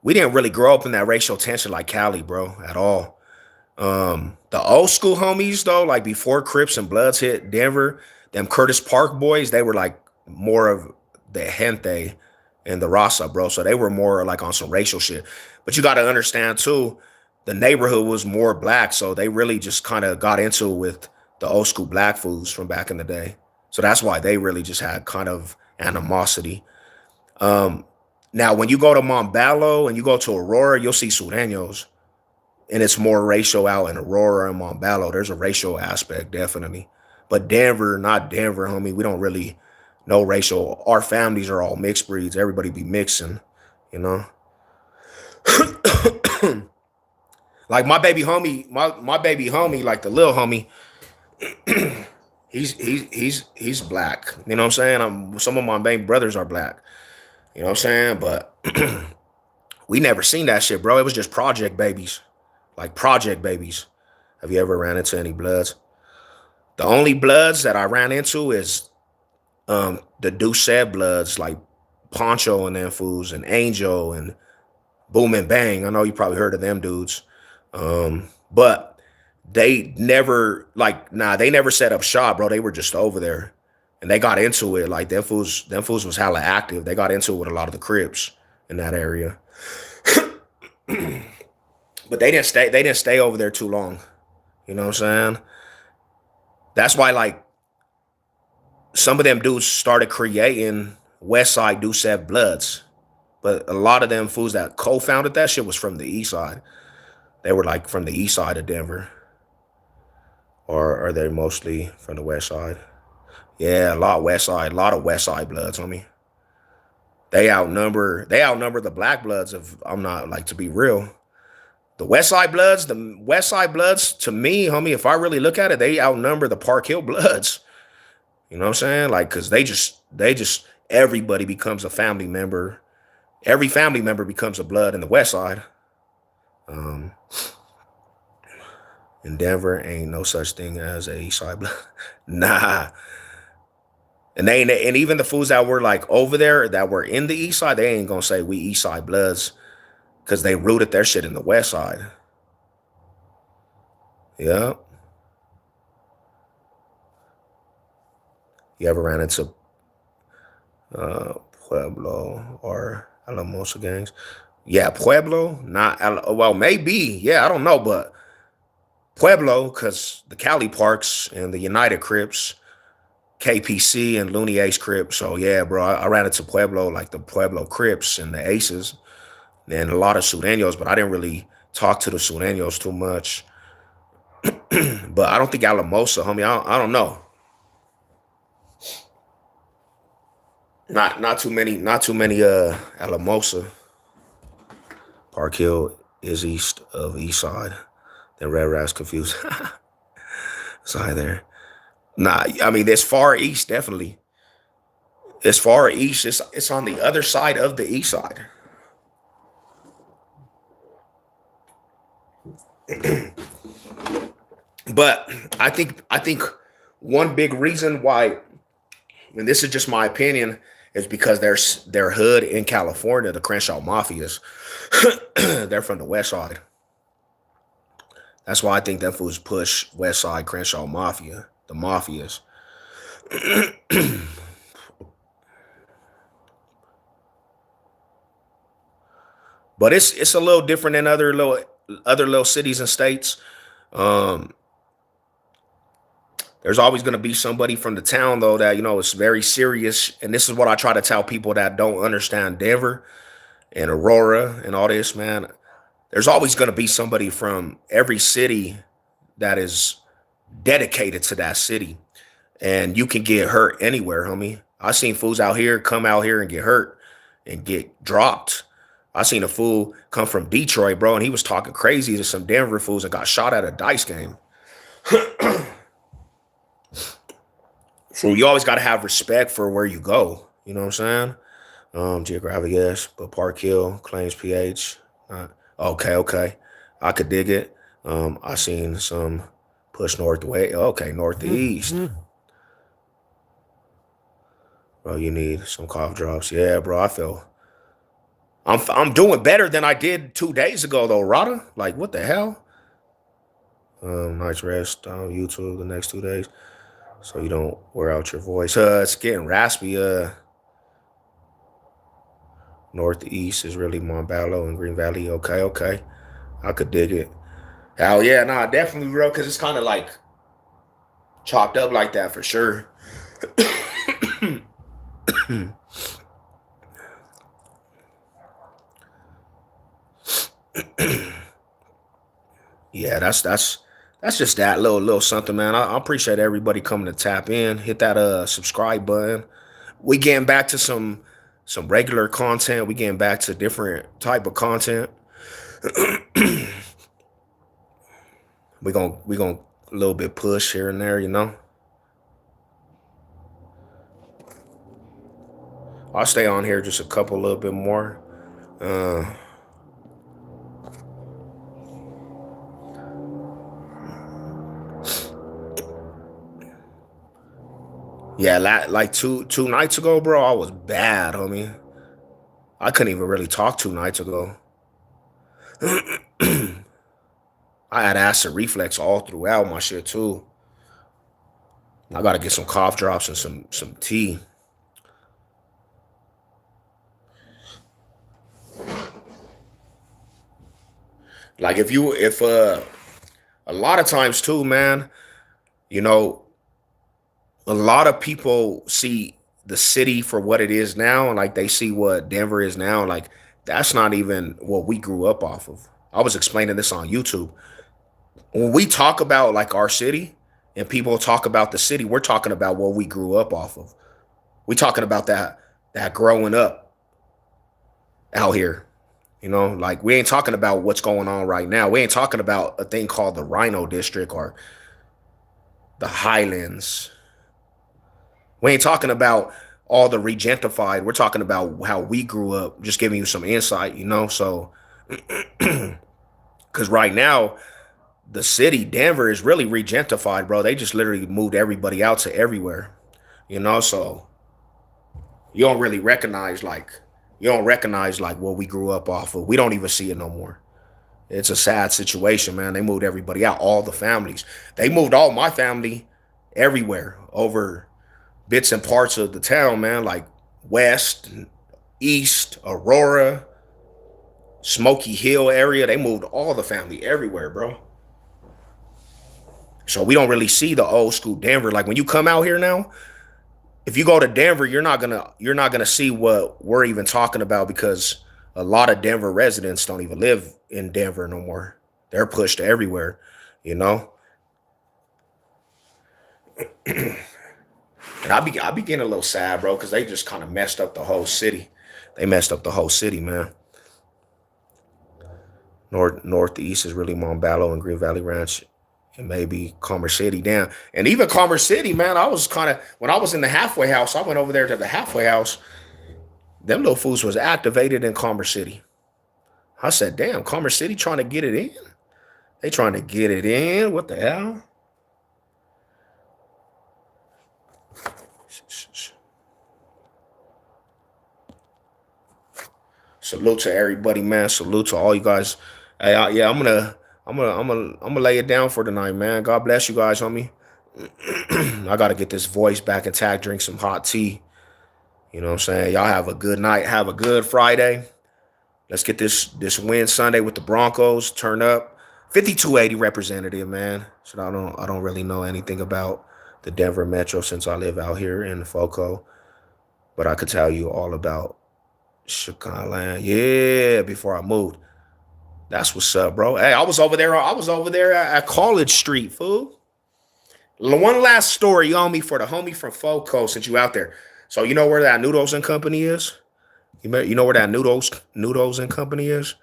We didn't really grow up in that racial tension like Cali, bro, at all. The old school homies though, like before Crips and Bloods hit Denver, them Curtis Park boys, they were like more of the gente and the Rasa, bro. So they were more like on some racial shit. But you got to understand too, the neighborhood was more black, so they really just kind of got into it with the old school black foods from back in the day. So that's why they really just had kind of animosity. Um, Now, when you go to Montbello and you go to Aurora, you'll see Sureños, and it's more racial out in Aurora and Montbello. There's a racial aspect, definitely. But Denver, not Denver, homie. We don't really know racial. Our families are all mixed breeds. Everybody be mixing, you know. Like my baby homie, like the little homie. He's black. You know what I'm saying? Some of my baby brothers are black. You know what I'm saying? But we never seen that shit, bro. It was just project babies. Like project babies. Have you ever ran into any Bloods? The only Bloods that I ran into is the Doucette Bloods, like Poncho and them fools, and Angel and Boom and Bang. I know you probably heard of them dudes. But they never they never set up shop, bro. They were just over there. And they got into it. Like them fools was hella active. They got into it with a lot of the Crips in that area. But they didn't stay over there too long. You know what I'm saying? That's why like some of them dudes started creating West Side Doucette Bloods. But a lot of them fools that co-founded that shit was from the east side. They were like from the east side of Denver. Or are they mostly from the west side? Yeah, a lot west side, a lot of west side Bloods, homie. They outnumber the black Bloods of I'm not like to be real. The West Side Bloods, to me, homie, if I really look at it, they outnumber the Park Hill Bloods. You know what I'm saying? Like, cause they just everybody becomes a family member. Every family member becomes a Blood in the West Side. Um, in Denver, ain't no such thing as a East Side Blood. Nah. And even the fools that were like over there that were in the East Side, they ain't gonna say we East Side Bloods because they rooted their shit in the West Side. Yeah. You ever ran into Pueblo or Alamosa gangs? Yeah, Pueblo, well, maybe. Yeah, I don't know, but Pueblo, because the Cali Parks and the United Crips, KPC and Looney Ace Crips. So yeah, bro, I ran into Pueblo, like the Pueblo Crips and the Aces, and a lot of Sureños, but I didn't really talk to the Sureños too much. But I don't think Alamosa, homie. I don't know. Not too many Alamosa. Park Hill is east of East Side. Then Red Rat's confused. Side there. Nah, I mean it's far east, definitely. It's far east. It's on the other side of the East Side. But I think one big reason why and this is just my opinion, is because their hood in California, the Crenshaw Mafias, they're from the West Side. That's why I think them fools push West Side Crenshaw Mafia, the mafias. But it's a little different than other little cities and states. Um, there's always going to be somebody from the town though that is very serious, and this is what I try to tell people that don't understand Denver and Aurora and all this, man. There's always going to be somebody from every city that is dedicated to that city, and you can get hurt anywhere, homie. I seen fools out here come out here and get hurt and get dropped. I seen a fool come from Detroit, bro, and he was talking crazy to some Denver fools and got shot at a dice game. So you always got to have respect for where you go. You know what I'm saying? Geographic, yes, but Park Hill claims PH. Okay. I could dig it. I seen some push northwest. Okay, northeast. Bro, you need some cough drops. Yeah, bro, I'm doing better than I did 2 days ago though, Rada. Like, what the hell? Nice rest on YouTube the next 2 days, so you don't wear out your voice. It's getting raspy. Northeast is really Montbello and Green Valley. Okay. I could dig it. Hell yeah, nah, definitely, bro, because it's kind of like chopped up like that for sure. Yeah, that's just that little something, man. I appreciate everybody coming to tap in. Hit that subscribe button. We getting back to some regular content. We getting back to different type of content. we gonna a little bit push here and there. I'll stay on here just a little bit more. Yeah, like two nights ago, bro, I was bad, homie. I couldn't even really talk 2 nights ago. I had acid reflex all throughout my shit too. I gotta get some cough drops and some tea. Like if a lot of times too, man, you know, a lot of people see the city for what it is now, and like they see what Denver is now, like that's not even what we grew up off of. I was explaining this on YouTube. When we talk about like our city and people talk about the city, we're talking about what we grew up off of. We talking about that growing up out here. Like we ain't talking about what's going on right now. We ain't talking about a thing called the Rhino District or the Highlands. We ain't talking about all the regentified. We're talking about how we grew up, just giving you some insight. So, because right now, the city, Denver, is really regentified, bro. They just literally moved everybody out to everywhere, so you don't really recognize like what we grew up off of. We don't even see it no more. It's a sad situation, man. They moved everybody out, all the families. They moved all my family everywhere over bits and parts of the town, man, like West, East, Aurora, Smoky Hill area. They moved all the family everywhere, bro. So we don't really see the old school Denver. Like when you come out here now, if you go to Denver, you're not gonna see what we're even talking about, because a lot of Denver residents don't even live in Denver no more. They're pushed everywhere, you know. And I be getting a little sad, bro, because they just kind of messed up the whole city. They messed up the whole city, man. Northeast is really Montbello and Green Valley Ranch, and maybe Commerce City. Damn. And even Commerce City, man, I was kind of, when I was in the halfway house, I went over there to the halfway house. Them little fools was activated in Commerce City. I said, damn, Commerce City trying to get it in? They trying to get it in? What the hell? Salute to everybody, man. Salute to all you guys. Hey, yeah, I'm gonna lay it down for tonight, man. God bless you guys, homie. I gotta get this voice back intact. Drink some hot tea. You know what I'm saying? Y'all have a good night. Have a good Friday. Let's get this win Sunday with the Broncos. Turn up. 5280 representative, man. So I don't really know anything about the Denver Metro since I live out here in Foco, but I could tell you all about Chicagoland. Yeah, before I moved. That's what's up, bro. Hey, I was over there. I was over there at College Street, fool. One last story on me for the homie from Foco since you out there. So you know where that Noodles and Company is? You know where that Noodles and Company is?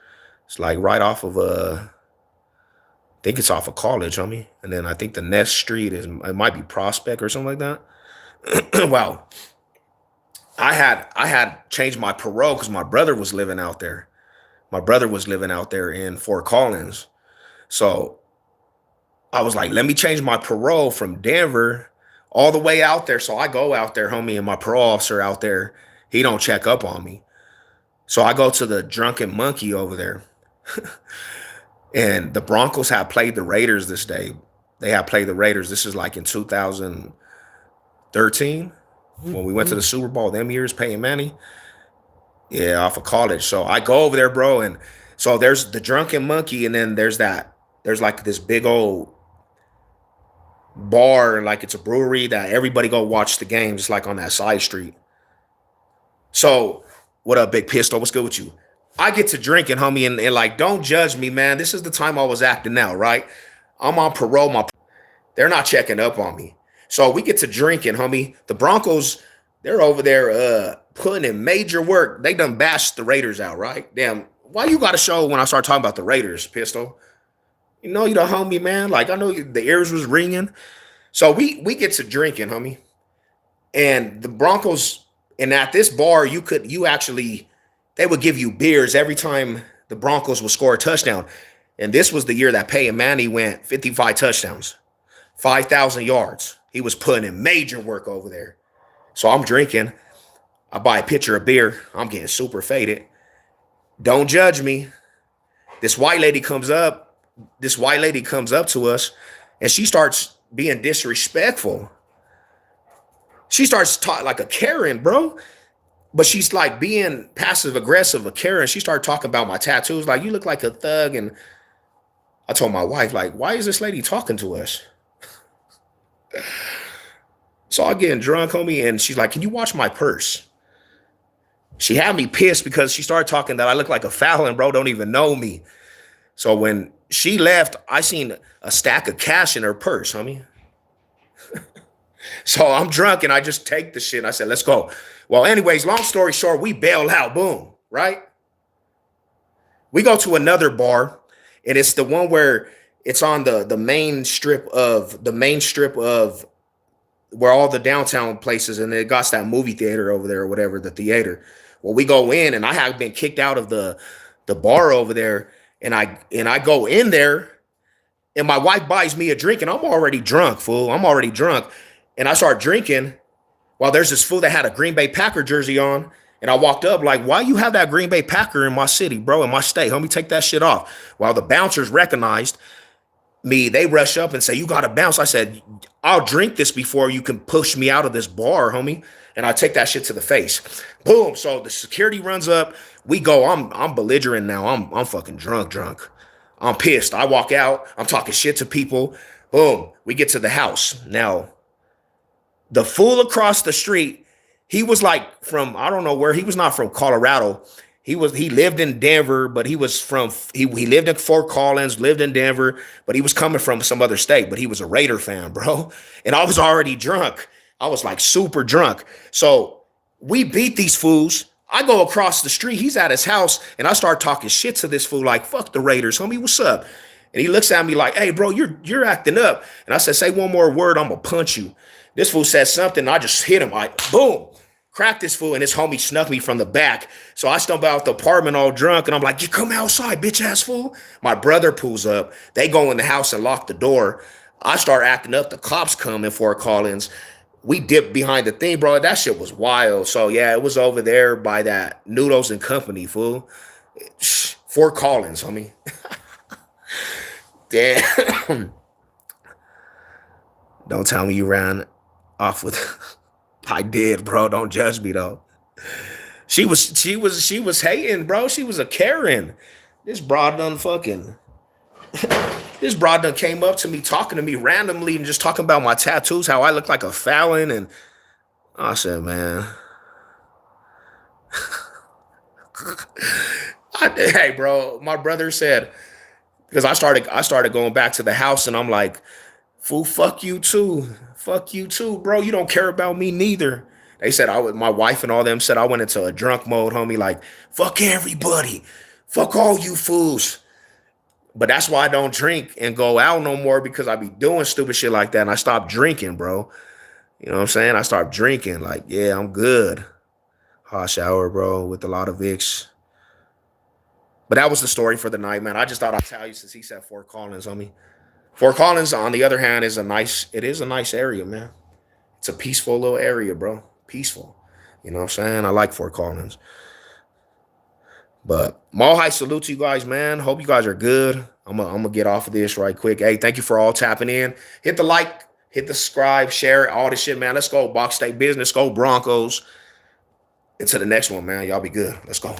It's like right off of I think it's off of College, homie. And then I think the next street it might be Prospect or something like that. Wow. I had changed my parole because my brother was living out there. My brother was living out there in Fort Collins. So I was like, let me change my parole from Denver all the way out there. So I go out there, homie, and my parole officer out there, he don't check up on me. So I go to the Drunken Monkey over there. And the Broncos have played the Raiders this day. They have played the Raiders. This is like in 2013 when we went to the Super Bowl. Them years, Peyton Manning. Yeah, off of College. So I go over there, bro. And so there's the Drunken Monkey. And then there's like this big old bar. Like it's a brewery that everybody go watch the games. It's like on that side street. So what up, Big Pistol? What's good with you? I get to drinking, homie, and like, don't judge me, man. This is the time I was acting out, right? I'm on parole. They're not checking up on me. So we get to drinking, homie. The Broncos, they're over there putting in major work. They done bashed the Raiders out, right? Damn, why you got to show when I start talking about the Raiders, Pistol? You know you the homie, man. Like, I know the ears was ringing. So we get to drinking, homie. And the Broncos, and at this bar, they would give you beers every time the Broncos would score a touchdown. And this was the year that Peyton Manning went 55 touchdowns, 5,000 yards. He was putting in major work over there. So I'm drinking. I buy a pitcher of beer. I'm getting super faded. Don't judge me. This white lady comes up to us, and she starts being disrespectful. She starts talking like a Karen, bro. But she's like being passive aggressive, a Karen. She started talking about my tattoos. Like, you look like a thug. And I told my wife, like, why is this lady talking to us? So I getting drunk, homie. And she's like, can you watch my purse? She had me pissed because she started talking that I look like a Fallon, bro. Don't even know me. So when she left, I seen a stack of cash in her purse, homie. So I'm drunk and I just take the shit. I said, let's go. Well, anyways, long story short, we bail out. Boom. Right? We go to another bar, and it's the one where it's on the main strip of where all the downtown places, and it got that movie theater over there or whatever, the theater. Well, we go in, and I have been kicked out of the bar over there, and I go in there, and my wife buys me a drink, and I'm already drunk, fool. I'm already drunk. And I start drinking while there's this fool that had a Green Bay Packer jersey on. And I walked up like, why you have that Green Bay Packer in my city, bro, in my state? Homie, take that shit off. While the bouncers recognized me, they rush up and say, you got to bounce. I said, I'll drink this before you can push me out of this bar, homie. And I take that shit to the face. Boom. So the security runs up. We go. I'm belligerent now. I'm fucking drunk. I'm pissed. I walk out. I'm talking shit to people. Boom. We get to the house. Now, the fool across the street, he was like from, I don't know where, he was not from Colorado. He lived in Denver, but he lived in Fort Collins, lived in Denver, but he was coming from some other state, but he was a Raider fan, bro. And I was already drunk. I was like super drunk. So we beat these fools. I go across the street. He's at his house, and I start talking shit to this fool like, fuck the Raiders, homie, what's up? And he looks at me like, hey, bro, you're acting up. And I said, say one more word, I'm going to punch you. This fool said something, and I just hit him. I, boom, cracked this fool, and his homie snuck me from the back. So I stumble out the apartment all drunk, and I'm like, you come outside, bitch-ass fool. My brother pulls up. They go in the house and lock the door. I start acting up. The cops come in Fort Collins. we dipped behind the thing, bro. That shit was wild. So yeah, it was over there by that Noodles and Company, fool. Fort Collins, homie. Damn. Don't tell me you ran off with. I did, bro. Don't judge me though. She was hating, bro. She was a Karen. This broad done fucking. This broad done came up to me talking to me randomly and just talking about my tattoos, how I look like a Fallon, and I said, man, hey, bro. My brother said because I started going back to the house and I'm like, fool, fuck you too, bro. You don't care about me neither. They said I would. My wife and all them said I went into a drunk mode, homie. Like fuck everybody, fuck all you fools. But that's why I don't drink and go out no more because I be doing stupid shit like that. And I stopped drinking, bro. You know what I'm saying? I stopped drinking. Like, yeah, I'm good. Hot shower, bro, with a lot of Vicks. But that was the story for the night, man. I just thought I'd tell you since he said Fort Collins on me. Fort Collins, on the other hand, it is a nice area, man. It's a peaceful little area, bro. Peaceful. You know what I'm saying? I like Fort Collins. But Mall High, salute to you guys, man. Hope you guys are good. I'm gonna get off of this right quick. Hey, thank you for all tapping in. Hit the like, hit the subscribe, share it, all this shit, man. Let's go. Box State Business. Go Broncos. Into the next one, man. Y'all be good. Let's go.